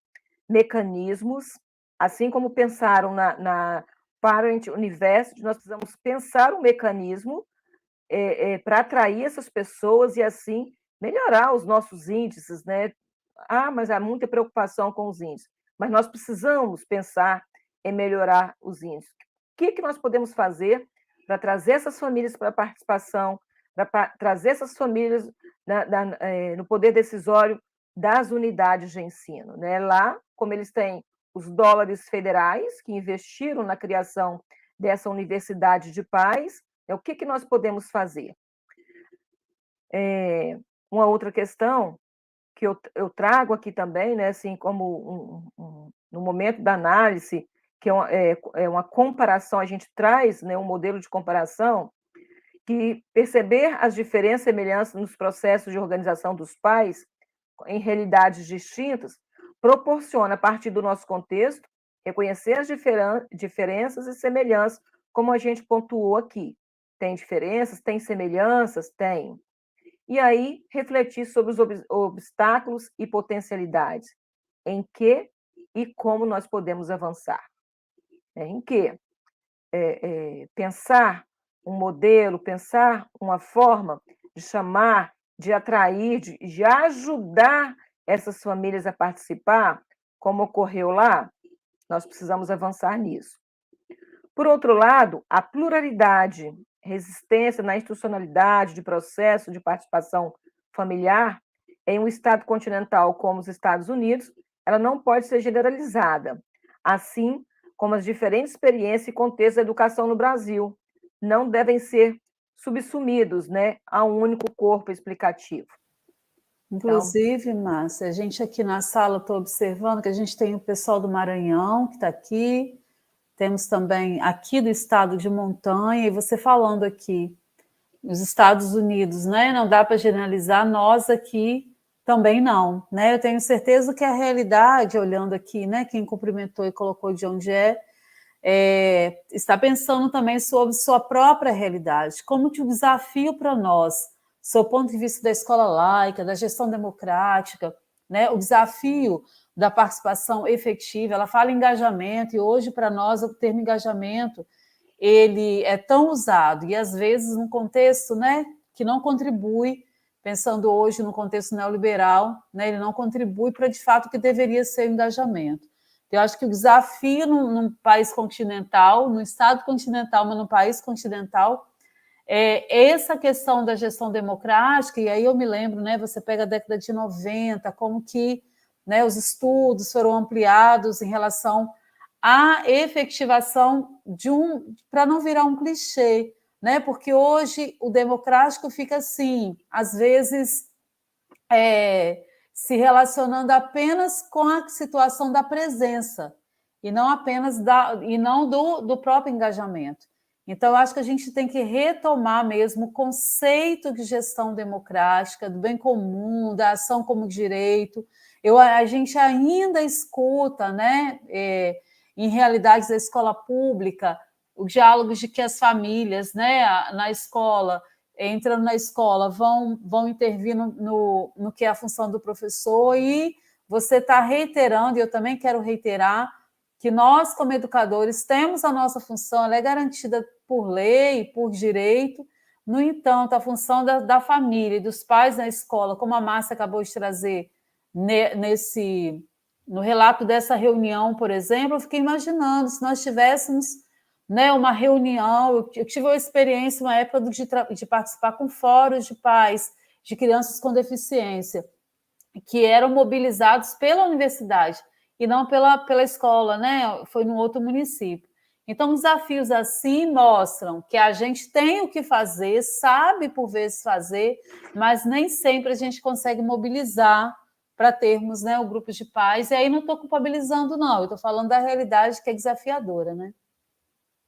S1: mecanismos, assim como pensaram na Parent University, nós precisamos pensar um mecanismo para atrair essas pessoas e, assim, melhorar os nossos índices, né? Ah, mas há muita preocupação com os índices. Mas nós precisamos pensar em melhorar os índices. O que nós podemos fazer para trazer essas famílias para a participação, para trazer essas famílias no poder decisório das unidades de ensino, né? Lá, como eles têm os dólares federais que investiram na criação dessa universidade de paz, o que nós podemos fazer? Uma outra questão que eu trago aqui também, né, assim, como no momento da análise, que é uma comparação, a gente traz, né, um modelo de comparação, que perceber as diferenças e semelhanças nos processos de organização dos pais em realidades distintas proporciona, a partir do nosso contexto, reconhecer as diferenças e semelhanças, como a gente pontuou aqui. Tem diferenças, tem semelhanças? Tem. E aí, refletir sobre os obstáculos e potencialidades. Em que e como nós podemos avançar. Em que? Pensar um modelo, pensar uma forma de chamar, de atrair, de ajudar essas famílias a participar, como ocorreu lá, nós precisamos avançar nisso. Por outro lado, a pluralidade, resistência na institucionalidade de processo de participação familiar em um Estado continental como os Estados Unidos, ela não pode ser generalizada, assim como as diferentes experiências e contextos da educação no Brasil não devem ser subsumidos, né, a um único corpo explicativo.
S2: Inclusive, Márcia, a gente aqui na sala, estou observando que a gente tem o pessoal do Maranhão que está aqui, temos também aqui do estado de Montanha, e você falando aqui, os Estados Unidos, né? Não dá para generalizar, nós aqui também não, né? Eu tenho certeza que a realidade, olhando aqui, né? Quem cumprimentou e colocou de onde está pensando também sobre sua própria realidade, como que o desafio para nós, sob o ponto de vista da escola laica, da gestão democrática, né? O desafio da participação efetiva, ela fala em engajamento, e hoje, para nós, o termo engajamento, ele é tão usado, e às vezes num contexto, né, que não contribui, pensando hoje no contexto neoliberal, né, ele não contribui para, de fato, o que deveria ser o engajamento. Eu acho que o desafio num país continental, num estado continental, mas num país continental, é essa questão da gestão democrática, e aí eu me lembro, né, você pega a década de 90, como que, né, os estudos foram ampliados em relação à efetivação para não virar um clichê, né, porque hoje o democrático fica assim, às vezes se relacionando apenas com a situação da presença, e não apenas do próprio engajamento. Então, eu acho que a gente tem que retomar mesmo o conceito de gestão democrática, do bem comum, da ação como direito. A gente ainda escuta, né, em realidades da escola pública, o diálogo de que as famílias, né, na escola, entrando na escola, vão intervir no que é a função do professor, e você está reiterando, e eu também quero reiterar, que nós, como educadores, temos a nossa função, ela é garantida por lei, por direito. No entanto, a função da família e dos pais na escola, como a Márcia acabou de trazer no relato dessa reunião, por exemplo, eu fiquei imaginando, se nós tivéssemos, né, uma reunião, eu tive uma experiência, uma época de participar com fóruns de pais, de crianças com deficiência, que eram mobilizados pela universidade e não pela escola, né? Foi num outro município. Então, desafios assim mostram que a gente tem o que fazer, sabe por vezes fazer, mas nem sempre a gente consegue mobilizar para termos, né, o grupo de pais. E aí não estou culpabilizando, não, eu estou falando da realidade que é desafiadora, né?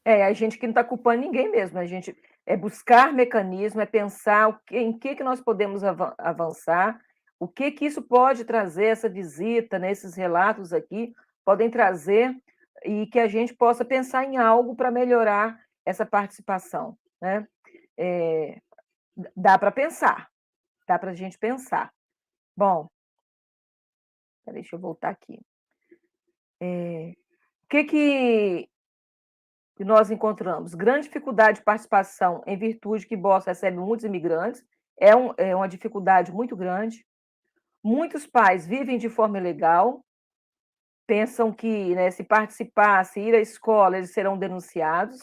S1: A gente que não está culpando ninguém mesmo, a gente é buscar mecanismo, é pensar em que nós podemos avançar, o que isso pode trazer, essa visita, né, esses relatos aqui, podem trazer e que a gente possa pensar em algo para melhorar essa participação, né? Dá para pensar, dá para a gente pensar. Bom, deixa eu voltar aqui. O que nós encontramos? Grande dificuldade de participação em virtude que Boston recebe muitos imigrantes, é uma dificuldade muito grande. Muitos pais vivem de forma ilegal, pensam que, né, se participar, se ir à escola, eles serão denunciados.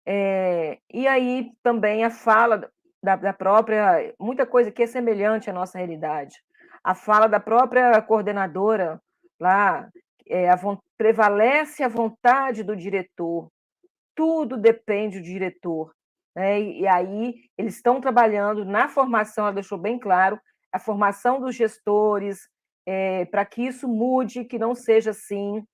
S1: E aí também a fala da própria, muita coisa que é semelhante à nossa realidade. A fala da própria coordenadora lá, prevalece a vontade do diretor, tudo depende do diretor, né? E aí eles estão trabalhando na formação, ela deixou bem claro, a formação dos gestores, para que isso mude, que não seja assim.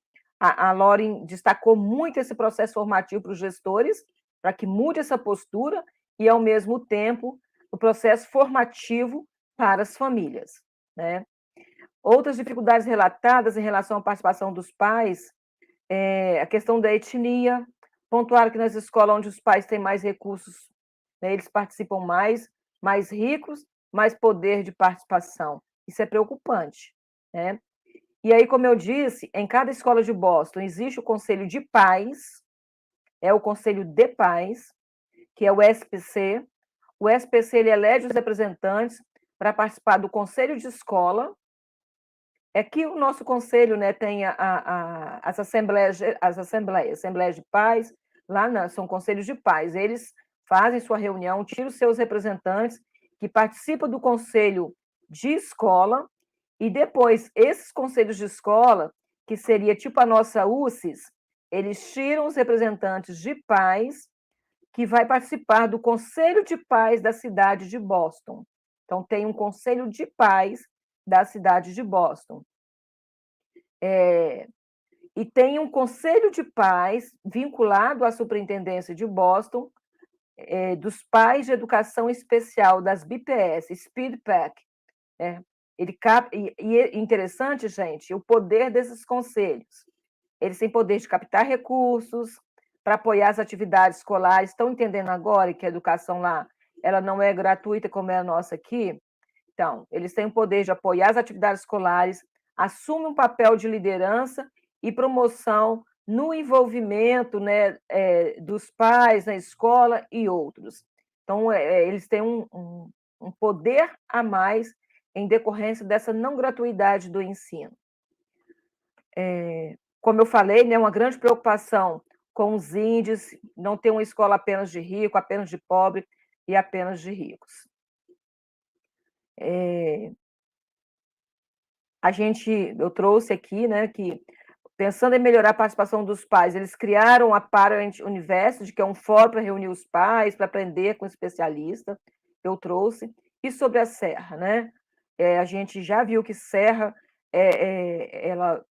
S1: A Lauren destacou muito esse processo formativo para os gestores, para que mude essa postura e, ao mesmo tempo, o processo formativo para as famílias, né? Outras dificuldades relatadas em relação à participação dos pais, a questão da etnia, pontuaram que nas escolas onde os pais têm mais recursos, né, eles participam mais ricos, mais poder de participação. Isso é preocupante, né? E aí, como eu disse, em cada escola de Boston existe o conselho de pais, é o conselho de pais, que é o SPC. O SPC ele elege os representantes para participar do conselho de escola. É que o nosso conselho, né, tem as assembleias de pais, são conselhos de pais. Eles fazem sua reunião, tiram os seus representantes que participam do conselho de escola, e depois esses conselhos de escola, que seria tipo a nossa UCES, eles tiram os representantes de pais que vai participar do conselho de pais da cidade de Boston. Então, tem um conselho de pais da cidade de Boston. E tem um conselho de pais vinculado à superintendência de Boston, dos pais de educação especial, das BPS, Speed Pack. E é interessante, gente, o poder desses conselhos. Eles têm poder de captar recursos para apoiar as atividades escolares. Estão entendendo agora que a educação lá ela não é gratuita como é a nossa aqui? Então, eles têm o poder de apoiar as atividades escolares, assumem um papel de liderança e promoção no envolvimento, né, dos pais na escola e outros. Então, eles têm um poder a mais em decorrência dessa não gratuidade do ensino. Como eu falei, né, uma grande preocupação com os índices, não ter uma escola apenas de rico, apenas de pobre e apenas de ricos. Eu trouxe aqui, né, que pensando em melhorar a participação dos pais, eles criaram a Parent University, que é um fórum para reunir os pais, para aprender com especialista. Eu trouxe. E sobre a Serra, né? A gente já viu que Serra ela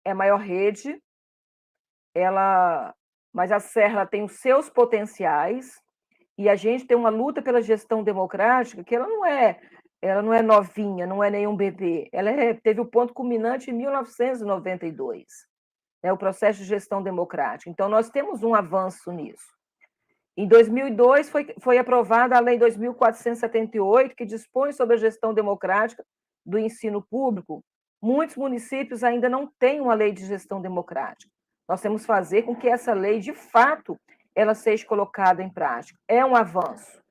S1: é a maior rede, mas a Serra ela tem os seus potenciais, e a gente tem uma luta pela gestão democrática que ela não é novinha, não é nenhum bebê. Ela teve o ponto culminante em 1992, né, o processo de gestão democrática. Então, nós temos um avanço nisso. Em 2002, foi aprovada a Lei 2.478, que dispõe sobre a gestão democrática do ensino público. Muitos municípios ainda não têm uma lei de gestão democrática. Nós temos que fazer com que essa lei, de fato, ela seja colocada em prática. É um avanço,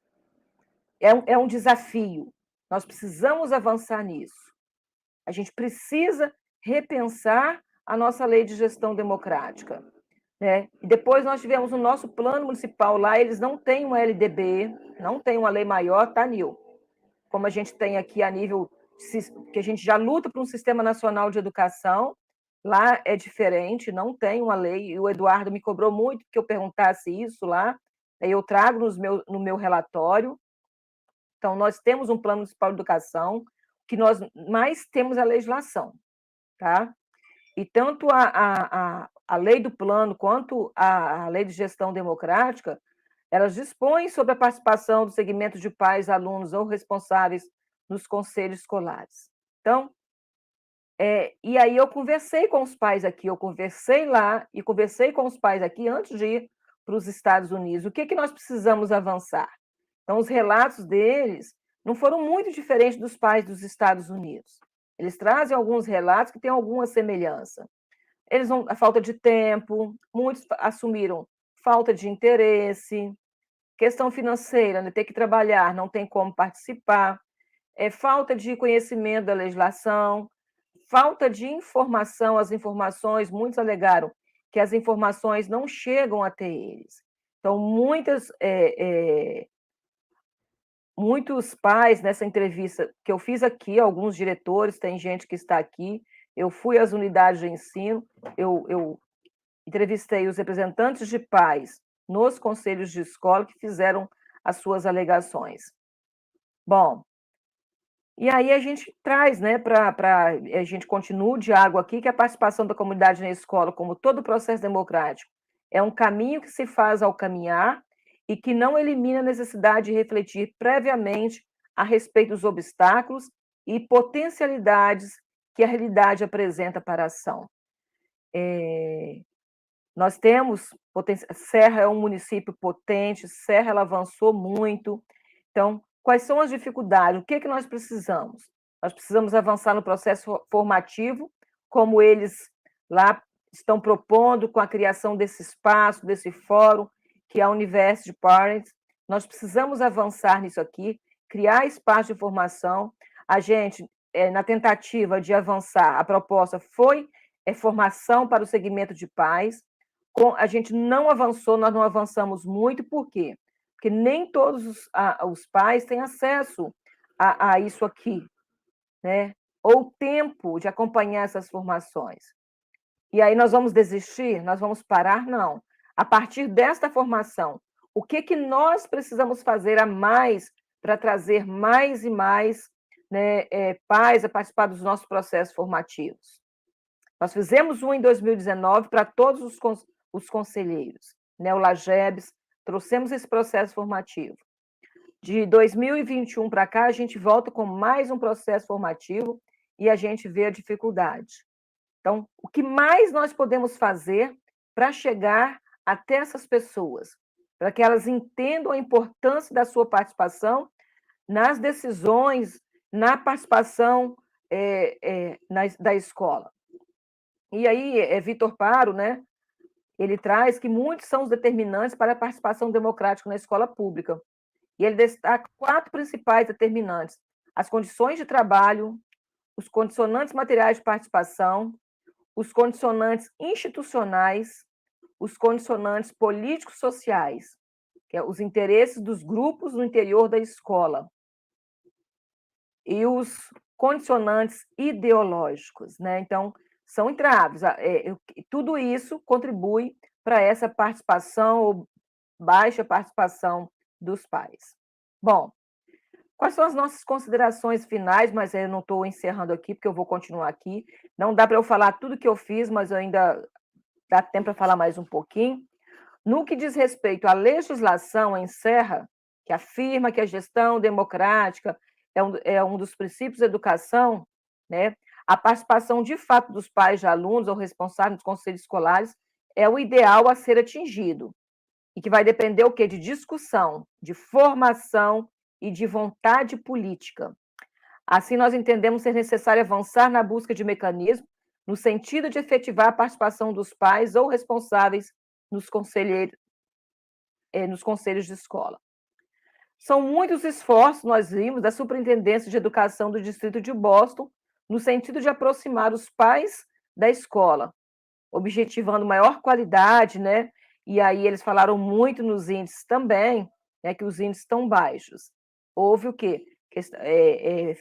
S1: é um desafio. Nós precisamos avançar nisso. A gente precisa repensar a nossa lei de gestão democrática. né? E depois nós tivemos o nosso plano municipal lá, eles não têm uma LDB, não tem uma lei maior, tá, Nil? Como a gente tem aqui a nível que a gente já luta por um sistema nacional de educação, lá é diferente, não tem uma lei, e o Eduardo me cobrou muito que eu perguntasse isso lá, aí eu trago no meu relatório. Então, nós temos um plano municipal de educação, que nós mais temos a legislação, tá? E tanto a lei do plano quanto a lei de gestão democrática, elas dispõem sobre a participação do segmento de pais, alunos ou responsáveis nos conselhos escolares. Então, e aí eu conversei com os pais aqui, eu conversei lá e conversei com os pais aqui antes de ir para os Estados Unidos. O que, que nós precisamos avançar? Então, os relatos deles não foram muito diferentes dos pais dos Estados Unidos. Eles trazem alguns relatos que têm alguma semelhança. Eles não, a falta de tempo, muitos assumiram falta de interesse, questão financeira, né, ter que trabalhar, não tem como participar, falta de conhecimento da legislação, falta de informação, as informações, muitos alegaram que as informações não chegam até eles. Então, muitos pais, nessa entrevista que eu fiz aqui, alguns diretores, tem gente que está aqui, eu fui às unidades de ensino, eu entrevistei os representantes de pais nos conselhos de escola que fizeram as suas alegações. Bom, e aí a gente traz, né, para a gente continua o diálogo aqui, que a participação da comunidade na escola, como todo o processo democrático, é um caminho que se faz ao caminhar e que não elimina a necessidade de refletir previamente a respeito dos obstáculos e potencialidades que a realidade apresenta para a ação. Nós temos, Serra é um município potente, Serra ela avançou muito, então, quais são as dificuldades? O que, que nós precisamos? Nós precisamos avançar no processo formativo, como eles lá estão propondo, com a criação desse espaço, desse fórum, que é a University Parents. Nós precisamos avançar nisso aqui, criar espaço de formação. A gente, na tentativa de avançar, a proposta foi formação para o segmento de pais. A gente não avançou, nós não avançamos muito, por quê? Porque nem todos os pais têm acesso a isso aqui, né? Ou tempo de acompanhar essas formações. E aí nós vamos desistir? Nós vamos parar? Não. A partir desta formação, o que, que nós precisamos fazer a mais para trazer mais e mais, né, pais a participar dos nossos processos formativos? Nós fizemos um em 2019 para todos os conselheiros, né, o LAGEBS, trouxemos esse processo formativo. De 2021 para cá, a gente volta com mais um processo formativo e a gente vê a dificuldade. Então, o que mais nós podemos fazer para chegar até essas pessoas, para que elas entendam a importância da sua participação nas decisões, na participação da escola. E aí, Vitor Paro, né, ele traz que muitos são os determinantes para a participação democrática na escola pública. E ele destaca 4 principais determinantes: as condições de trabalho, os condicionantes materiais de participação, os condicionantes institucionais, os condicionantes políticos sociais, que é os interesses dos grupos no interior da escola, e os condicionantes ideológicos, né? Então, são entraves. Tudo isso contribui para essa participação ou baixa participação dos pais. Bom, quais são as nossas considerações finais? Mas eu não estou encerrando aqui, porque eu vou continuar aqui. Não dá para eu falar tudo que eu fiz, mas ainda dá tempo para falar mais um pouquinho. No que diz respeito à legislação em Serra, que afirma que a gestão democrática é um dos princípios da educação, né? A participação de fato dos pais de alunos ou responsáveis dos conselhos escolares é o ideal a ser atingido, e que vai depender o quê? De discussão, de formação e de vontade política. Assim, nós entendemos ser necessário avançar na busca de mecanismos no sentido de efetivar a participação dos pais ou responsáveis nos conselhos de escola. São muitos esforços, nós vimos, da Superintendência de Educação do Distrito de Boston, no sentido de aproximar os pais da escola, objetivando maior qualidade, né? E aí eles falaram muito nos índices também, né, que os índices estão baixos. Houve o quê?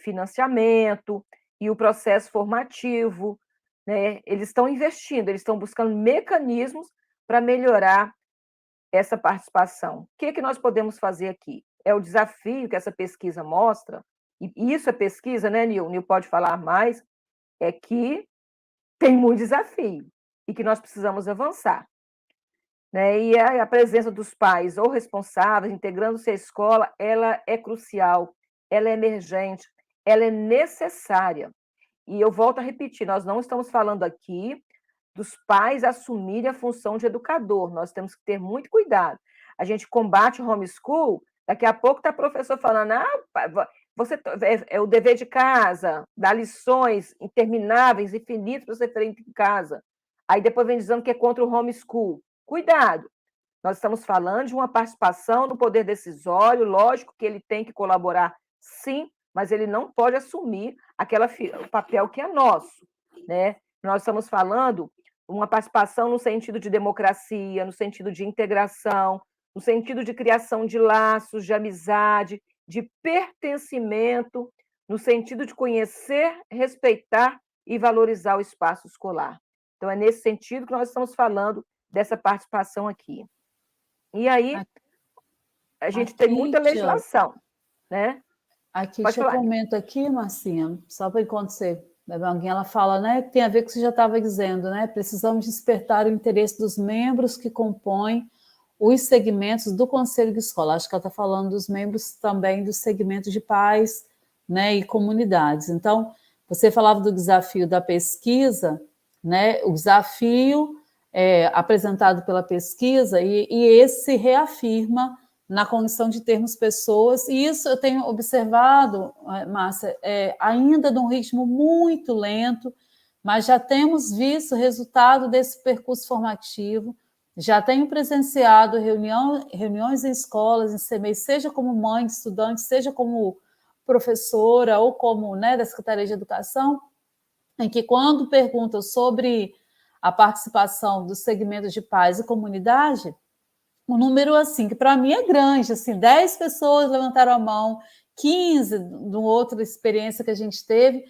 S1: Financiamento e o processo formativo, né? Eles estão investindo, eles estão buscando mecanismos para melhorar essa participação. O que nós podemos fazer aqui? É o desafio que essa pesquisa mostra, e isso é pesquisa, né, Nil? Nil pode falar mais, é que tem muito desafio e que nós precisamos avançar. Né? E a presença dos pais ou responsáveis, integrando-se à escola, ela é crucial, ela é emergente, ela é necessária. E eu volto a repetir, nós não estamos falando aqui dos pais assumirem a função de educador, nós temos que ter muito cuidado. A gente combate o homeschool, daqui a pouco está o professor falando, você é o dever de casa, dá lições intermináveis, infinitas para você fazer em casa. Aí depois vem dizendo que é contra o homeschool. Cuidado, nós estamos falando de uma participação no poder decisório, lógico que ele tem que colaborar, sim, mas ele não pode assumir o papel que é nosso, né? Nós estamos falando uma participação no sentido de democracia, no sentido de integração, no sentido de criação de laços, de amizade, de pertencimento, no sentido de conhecer, respeitar e valorizar o espaço escolar. Então, é nesse sentido que nós estamos falando dessa participação aqui. E aí, a gente tem muita legislação, né?
S2: Aqui, deixa eu comentar aqui, Marcinha, só para enquanto você bebe alguém, ela fala, né, que tem a ver com o que você já estava dizendo, né? Precisamos despertar o interesse dos membros que compõem os segmentos do Conselho de Escola. Acho que ela está falando dos membros também do segmento de pais, né, e comunidades. Então, você falava do desafio da pesquisa, né? O desafio apresentado pela pesquisa, e esse reafirma na condição de termos pessoas, e isso eu tenho observado, Márcia, ainda num ritmo muito lento, mas já temos visto o resultado desse percurso formativo, já tenho presenciado reuniões em escolas, em CMEI, seja como mãe de estudante, seja como professora ou como, né, da Secretaria de Educação, em que quando perguntam sobre a participação dos segmentos de pais e comunidade, um número assim, que para mim é grande, assim, 10 pessoas levantaram a mão, 15 de outra experiência que a gente teve,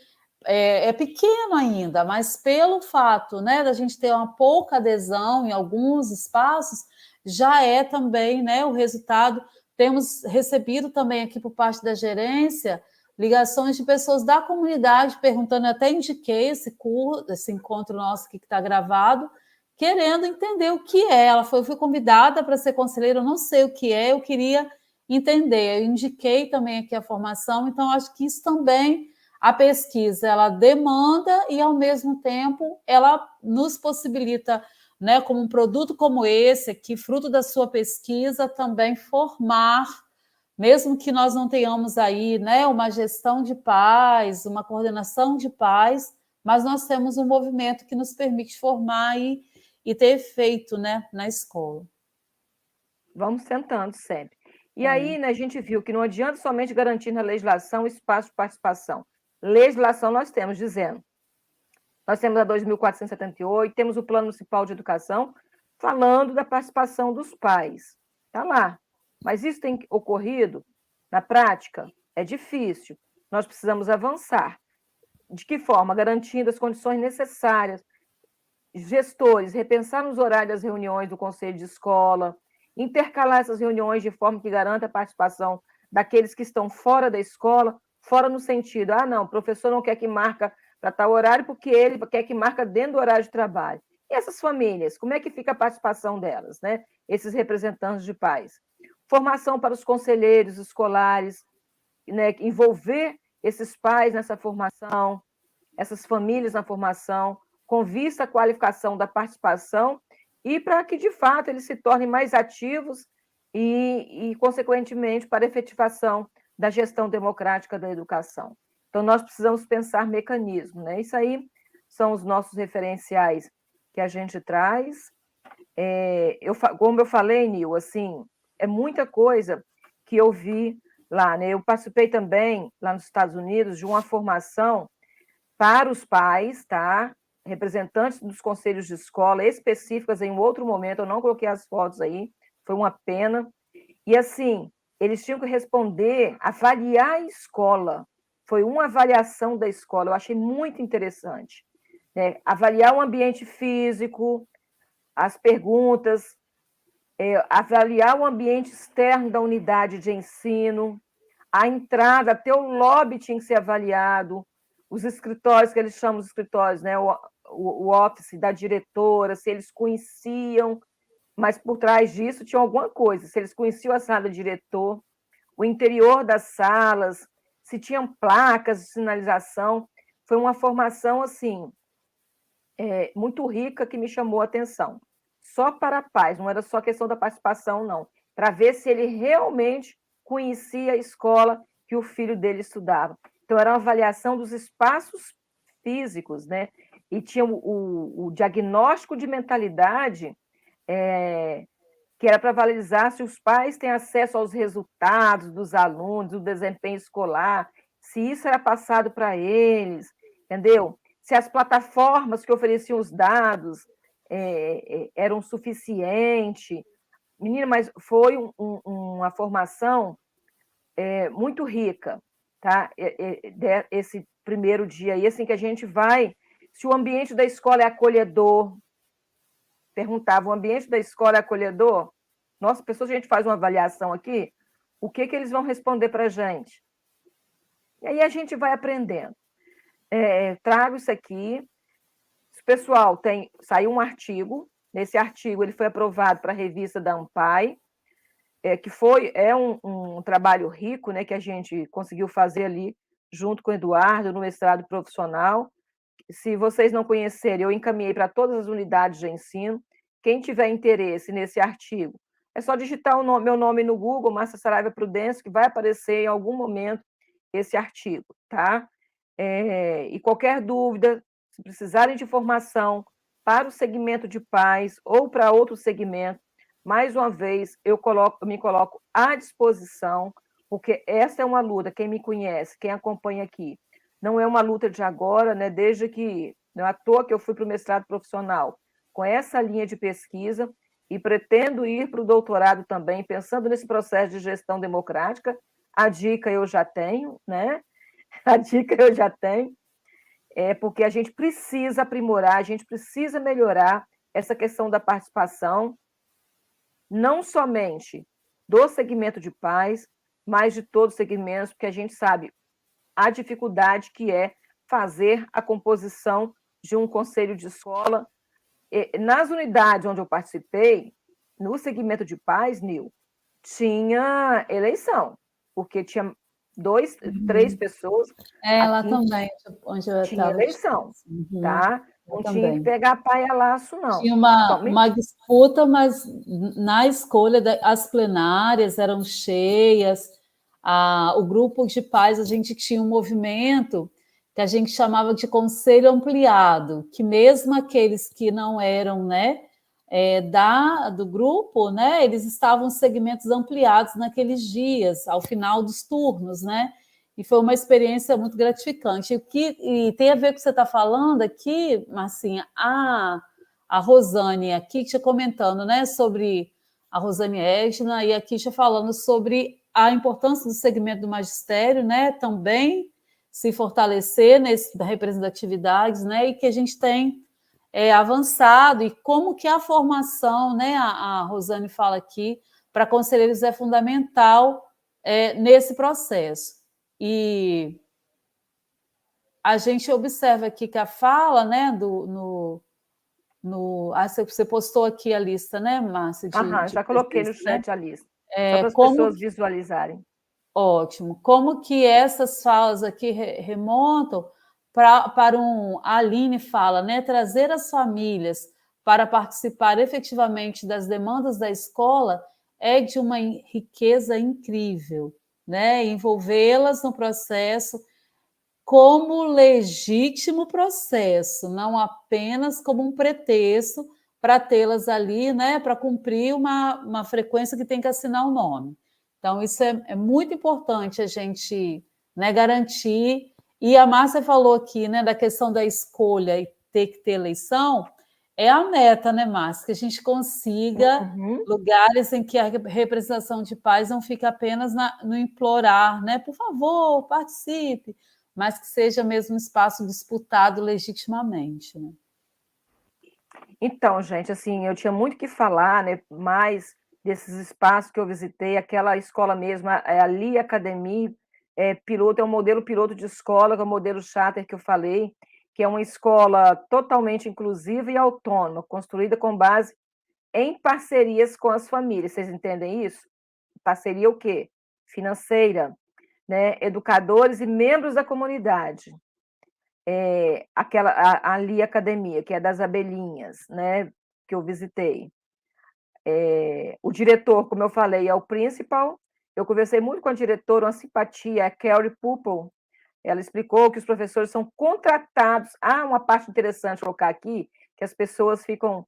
S2: é pequeno ainda, mas pelo fato, né, da gente ter uma pouca adesão em alguns espaços, já é também, né, o resultado. Temos recebido também aqui por parte da gerência ligações de pessoas da comunidade perguntando, eu até indiquei esse encontro nosso aqui que está gravado, querendo entender o que é. Ela foi convidada para ser conselheira, eu não sei o que é, eu queria entender. Eu indiquei também aqui a formação, então acho que isso também, a pesquisa, ela demanda e, ao mesmo tempo, ela nos possibilita, né, como um produto como esse aqui, fruto da sua pesquisa, também formar, mesmo que nós não tenhamos aí, né, uma gestão de pais, uma coordenação de pais, mas nós temos um movimento que nos permite formar e ter efeito, né, na escola.
S1: Vamos tentando sempre. E aí, né, a gente viu que não adianta somente garantir na legislação espaço de participação. Legislação nós temos, dizendo. Nós temos a 2.478, temos o Plano Municipal de Educação, falando da participação dos pais. Está lá. Mas isso tem ocorrido na prática? É difícil. Nós precisamos avançar. De que forma? Garantindo as condições necessárias. Gestores, repensar nos horários das reuniões do Conselho de Escola, intercalar essas reuniões de forma que garanta a participação daqueles que estão fora da escola, fora no sentido, não, o professor não quer que marca para tal horário porque ele quer que marca dentro do horário de trabalho. E essas famílias, como é que fica a participação delas, né? Esses representantes de pais. Formação para os conselheiros escolares, né? Envolver esses pais nessa formação, essas famílias na formação, com vista à qualificação da participação e para que, de fato, eles se tornem mais ativos e consequentemente, para a efetivação da gestão democrática da educação. Então, nós precisamos pensar mecanismos, né? Isso aí são os nossos referenciais que a gente traz. Como eu falei, Nil, assim, é muita coisa que eu vi lá, né? Eu participei também, lá nos Estados Unidos, de uma formação para os pais, tá? representantes dos conselhos de escola específicas em um outro momento, eu não coloquei as fotos aí, foi uma pena. E assim, eles tinham que responder, avaliar a escola. Foi uma avaliação da escola, eu achei muito interessante. Né? Avaliar o ambiente físico, as perguntas, avaliar o ambiente externo da unidade de ensino, a entrada, até o lobby tinha que ser avaliado, os escritórios, que eles chamam de escritórios, né? O office da diretora, se eles conheciam, mas por trás disso tinha alguma coisa, se eles conheciam a sala do diretor, o interior das salas, se tinham placas de sinalização. Foi uma formação assim muito rica que me chamou a atenção. Só para pais, não era só questão da participação, não, para ver se ele realmente conhecia a escola que o filho dele estudava. Então, era uma avaliação dos espaços físicos, né? E tinha o diagnóstico de mentalidade, que era para avalizar se os pais têm acesso aos resultados dos alunos, do desempenho escolar, se isso era passado para eles, entendeu? Se as plataformas que ofereciam os dados eram suficientes. Menina, mas foi uma formação muito rica, tá? Esse primeiro dia aí, assim, que a gente vai, se o ambiente da escola é acolhedor, perguntava, o ambiente da escola é acolhedor? Nossa, pessoas, a gente faz uma avaliação aqui, o que eles vão responder para a gente? E aí a gente vai aprendendo. Trago isso aqui. Pessoal, saiu um artigo, nesse artigo ele foi aprovado para a revista da ANPAI, que um trabalho rico, né, que a gente conseguiu fazer ali, junto com o Eduardo, no mestrado profissional. Se vocês não conhecerem, eu encaminhei para todas as unidades de ensino. Quem tiver interesse nesse artigo, é só digitar meu nome no Google, Márcia Saraiva Prudêncio, que vai aparecer em algum momento esse artigo, tá? E qualquer dúvida, se precisarem de informação para o segmento de pais ou para outro segmento, mais uma vez, eu me coloco à disposição, porque essa é uma luta, quem me conhece, quem acompanha aqui, não é uma luta de agora, né? Desde que, não é à toa que eu fui para o mestrado profissional com essa linha de pesquisa e pretendo ir para o doutorado também, pensando nesse processo de gestão democrática. A dica eu já tenho, né? A dica eu já tenho, porque a gente precisa aprimorar, a gente precisa melhorar essa questão da participação, não somente do segmento de pais, mas de todos os segmentos, porque a gente sabe a dificuldade que é fazer a composição de um conselho de escola. Nas unidades onde eu participei, no segmento de pais, Nil, tinha eleição, porque tinha 2, 3 pessoas.
S2: Lá
S1: Aqui
S2: também, onde eu
S1: tinha
S2: estava.
S1: eleição, tá? Não tinha que pegar pai a laço, não.
S2: Tinha uma disputa, mas na escolha, as plenárias eram cheias, o grupo de pais, a gente tinha um movimento que a gente chamava de conselho ampliado, que mesmo aqueles que não eram, né, do grupo, né, eles estavam em segmentos ampliados naqueles dias, ao final dos turnos, né, e foi uma experiência muito gratificante. E tem a ver com o que você está falando aqui, Marcinha, a Rosane aqui te comentando, né, sobre a Rosane Edna e aqui te falando sobre a importância do segmento do magistério, né, também se fortalecer da representatividade, né, e que a gente tem avançado e como que a formação, né, a Rosane fala aqui, para conselheiros é fundamental nesse processo. E a gente observa aqui que a fala, né, você postou aqui a lista, né, Márcia?
S1: Já coloquei no chat, né? A lista, só para as pessoas visualizarem.
S2: Ótimo. Como que essas falas aqui remontam para a Aline fala, né, trazer as famílias para participar efetivamente das demandas da escola é de uma riqueza incrível, né? Envolvê-las no processo como legítimo processo, não apenas como um pretexto para tê-las ali, né, para cumprir uma frequência que tem que assinar o nome. Então, isso é muito importante a gente, né, garantir. E a Márcia falou aqui, né, da questão da escolha, e ter que ter eleição, é a meta, né, Márcia? Que a gente consiga lugares em que a representação de pais não fique apenas no implorar, né? Por favor, participe, mas que seja mesmo um espaço disputado legitimamente, né?
S1: Então, gente, assim, eu tinha muito que falar, né? Mais desses espaços que eu visitei, aquela escola mesmo, a Lee Academy, piloto, é um modelo piloto de escola, que é o modelo charter que eu falei, que é uma escola totalmente inclusiva e autônoma, construída com base em parcerias com as famílias. Vocês entendem isso? Parceria o quê? Financeira, né? Educadores e membros da comunidade. Ali academia, que é das abelhinhas, né? Que eu visitei. O diretor, como eu falei, é o principal. Eu conversei muito com a diretora, uma simpatia, a Carrie Pupple. Ela explicou que os professores são contratados. Uma parte interessante de colocar aqui, que as pessoas ficam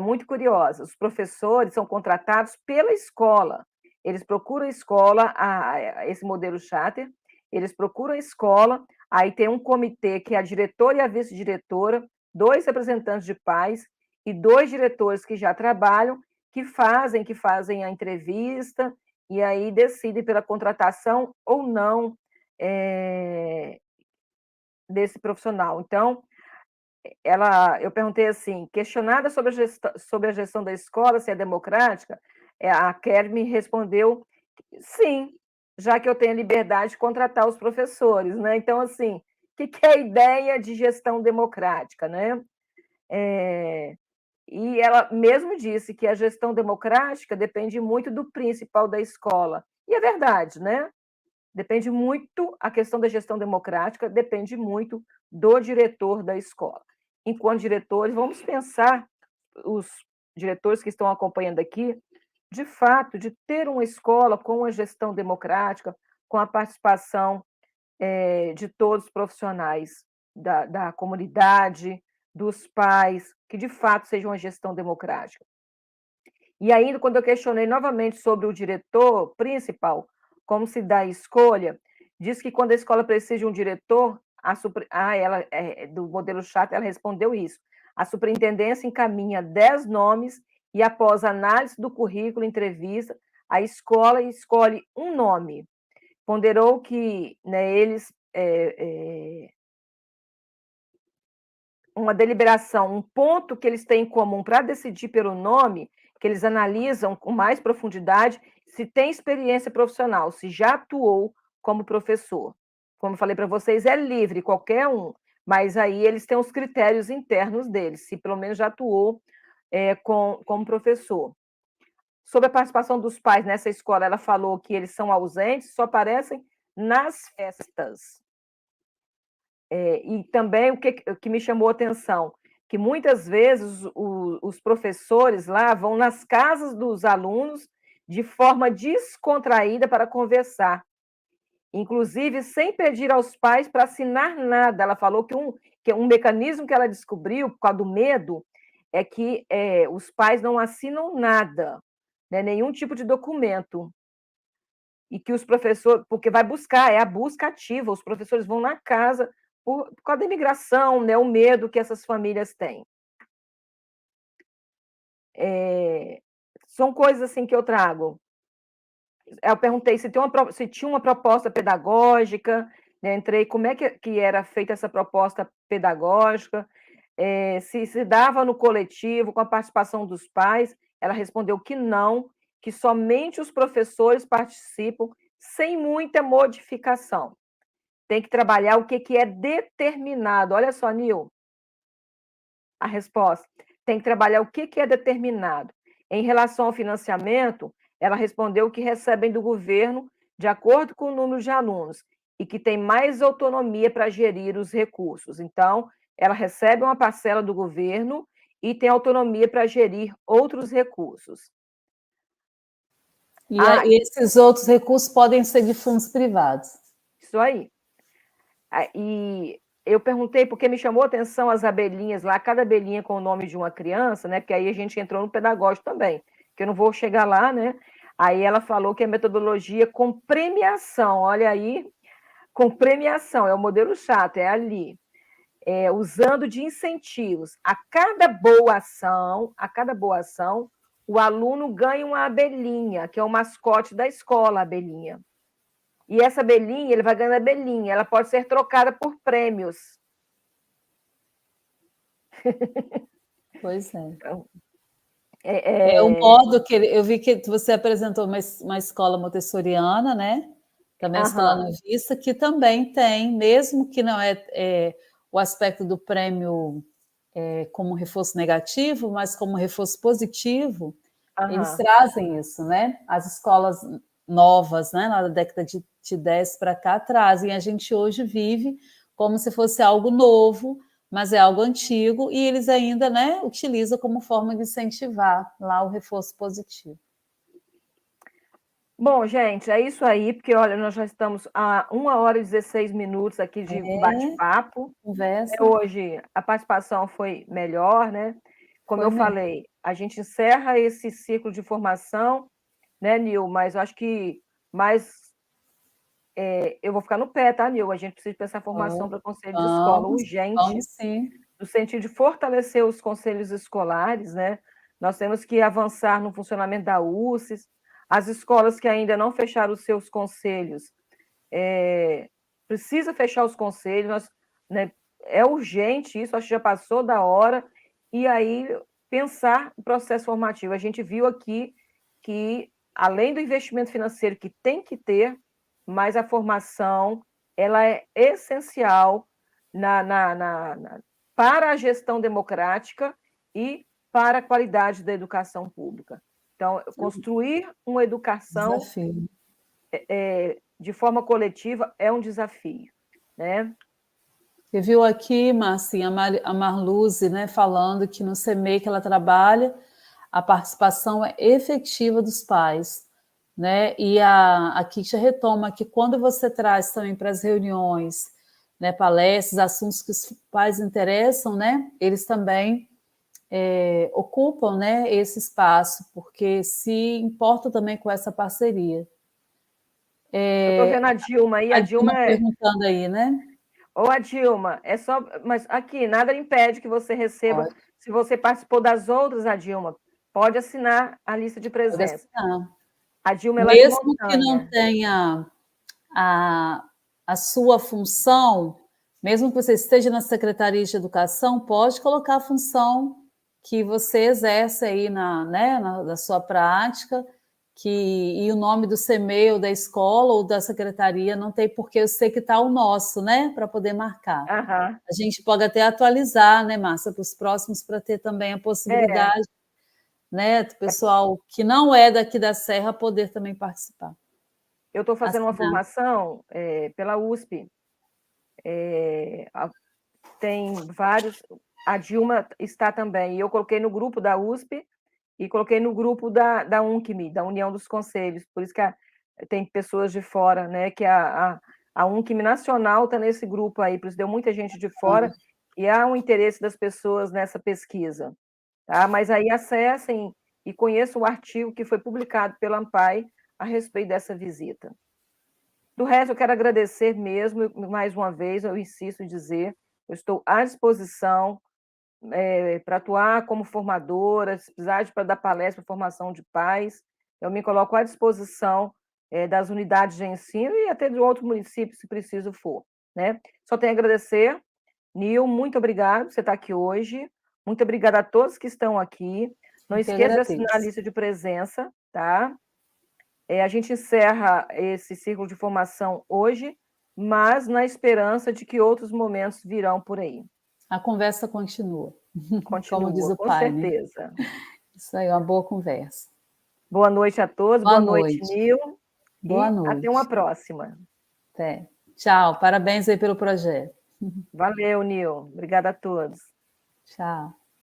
S1: muito curiosas. Os professores são contratados pela escola. Eles procuram a escola, esse modelo charter, eles procuram a escola, aí tem um comitê que é a diretora e a vice-diretora, 2 representantes de pais e 2 diretores que já trabalham, que fazem a entrevista e aí decidem pela contratação ou não desse profissional. Então, eu perguntei assim, questionada sobre a gestão da escola, se é democrática, a Kelly me respondeu sim, já que eu tenho a liberdade de contratar os professores, né? Então, assim, o que é a ideia de gestão democrática, né? E ela mesmo disse que a gestão democrática depende muito do principal da escola. E é verdade, né? Depende muito, a questão da gestão democrática depende muito do diretor da escola. Enquanto diretores, vamos pensar, os diretores que estão acompanhando aqui, de fato, de ter uma escola com uma gestão democrática, com a participação de todos os profissionais da comunidade, dos pais, que de fato seja uma gestão democrática. E ainda, quando eu questionei novamente sobre o diretor principal, como se dá a escolha, diz que quando a escola precisa de um diretor, ela, do modelo chato, ela respondeu isso. A superintendência encaminha 10 nomes e, após análise do currículo, entrevista, a escola escolhe um nome. Ponderou que, né, eles uma deliberação, um ponto que eles têm em comum para decidir pelo nome, que eles analisam com mais profundidade se tem experiência profissional, se já atuou como professor. Como eu falei para vocês, é livre, qualquer um, mas aí eles têm os critérios internos deles, se pelo menos já atuou como professor. Sobre a participação dos pais nessa escola, ela falou que eles são ausentes, só aparecem nas festas. E também o que me chamou a atenção, que muitas vezes os professores lá vão nas casas dos alunos de forma descontraída para conversar, inclusive sem pedir aos pais para assinar nada. Ela falou que um mecanismo que ela descobriu, por causa do medo, é que os pais não assinam nada, né, nenhum tipo de documento. E que os professores, porque vai buscar, é a busca ativa, os professores vão na casa por causa da imigração, né, o medo que essas famílias têm. São coisas assim que eu trago. Eu perguntei se tinha uma proposta pedagógica, né, entrei como é que era feita essa proposta pedagógica, se dava no coletivo, com a participação dos pais. Ela respondeu que não, que somente os professores participam sem muita modificação. Tem que trabalhar o que é determinado. Olha só, Nil, a resposta. Tem que trabalhar o que é determinado. Em relação ao financiamento, ela respondeu que recebem do governo de acordo com o número de alunos e que tem mais autonomia para gerir os recursos. Então, ela recebe uma parcela do governo e tem autonomia para gerir outros recursos.
S2: E esses outros recursos podem ser de fundos privados.
S1: Isso aí. E eu perguntei, porque me chamou a atenção as abelhinhas lá, cada abelhinha com o nome de uma criança, né? Porque aí a gente entrou no pedagógico também, que eu não vou chegar lá, né? Aí ela falou que é metodologia com premiação, olha aí, com premiação, é o modelo chato, é ali. usando de incentivos. A cada boa ação, o aluno ganha uma abelhinha, que é o mascote da escola, a abelhinha. E essa abelhinha, ele vai ganhando abelhinha, ela pode ser trocada por prêmios.
S2: Pois é.
S1: Então,
S2: É o modo que eu vi que você apresentou uma escola montessoriana, né? Também a escola Novista, que também tem, mesmo que não é o aspecto do prêmio como reforço negativo, mas como reforço positivo, eles trazem isso, né? As escolas novas, né, na década de 10 para cá, trazem. A gente hoje vive como se fosse algo novo, mas é algo antigo, e eles ainda, né, utilizam como forma de incentivar lá o reforço positivo.
S1: Bom, gente, é isso aí, porque, olha, nós já estamos a 1h16 aqui de bate-papo.
S2: Conversa.
S1: Hoje a participação foi melhor, né? Como eu falei, a gente encerra esse ciclo de formação, né, Nil? Mas eu acho que eu vou ficar no pé, tá, Nil? A gente precisa pensar formação para conselho de escola urgente,
S2: vamos sim.
S1: no sentido de fortalecer os conselhos escolares, né? Nós temos que avançar no funcionamento da UCES. As escolas que ainda não fecharam os seus conselhos, precisa fechar os conselhos, né? É urgente isso, acho que já passou da hora, e aí pensar o processo formativo. A gente viu aqui que, além do investimento financeiro que tem que ter, mas a formação ela é essencial para a gestão democrática e para a qualidade da educação pública. Então, construir uma educação de forma coletiva é um desafio, né?
S2: Você viu aqui, Marcinha, a Marluze, né, falando que no CEMEI que ela trabalha, a participação é efetiva dos pais, né? E a Kitia retoma que quando você traz também para as reuniões, né, palestras, assuntos que os pais interessam, né, eles também ocupam, né, esse espaço, porque se importam também com essa parceria.
S1: Eu estou vendo a Dilma aí,
S2: a Dilma perguntando aí, né?
S1: Ô, a Dilma, é só. Mas aqui, nada impede que você receba. Pode. Se você participou das outras, a Dilma, pode assinar a lista de presença.
S2: Pode assinar.
S1: A Dilma é
S2: mesmo que não tenha a sua função, mesmo que você esteja na Secretaria de Educação, pode colocar a função que você exerce aí na sua prática, e o nome do CEMEI ou da escola ou da secretaria não tem porque eu sei que está o nosso, né, para poder marcar. A gente pode até atualizar, né, Márcia, para os próximos, para ter também a possibilidade, né, do pessoal que não é daqui da Serra poder também participar.
S1: Eu estou fazendo uma formação pela USP. Tem vários. A Dilma está também. E eu coloquei no grupo da USP e coloquei no grupo da UNCME, da União dos Conselhos. Por isso que tem pessoas de fora, né? Que a UNCME Nacional está nesse grupo aí, por isso deu muita gente de fora, e há um interesse das pessoas nessa pesquisa. Tá? Mas aí acessem e conheçam o artigo que foi publicado pela ANPAI a respeito dessa visita. Do resto, eu quero agradecer mesmo, mais uma vez, eu insisto em dizer, eu estou à disposição para atuar como formadora, se precisar para dar palestra para formação de pais, eu me coloco à disposição das unidades de ensino e até de outros municípios, se preciso for. Né? Só tenho a agradecer. Nil, muito obrigado por você estar aqui hoje. Muito obrigada a todos que estão aqui. Não esqueça de assinar a lista de presença, tá? A gente encerra esse ciclo de formação hoje, mas na esperança de que outros momentos virão por aí.
S2: A conversa continua.
S1: Como diz o pai, com certeza.
S2: Né? Isso aí, uma boa conversa.
S1: Boa noite a todos. Boa noite, Nil.
S2: Boa noite.
S1: Até uma próxima.
S2: Até. Tchau. Parabéns aí pelo projeto.
S1: Valeu, Nil. Obrigada a todos.
S2: Tchau.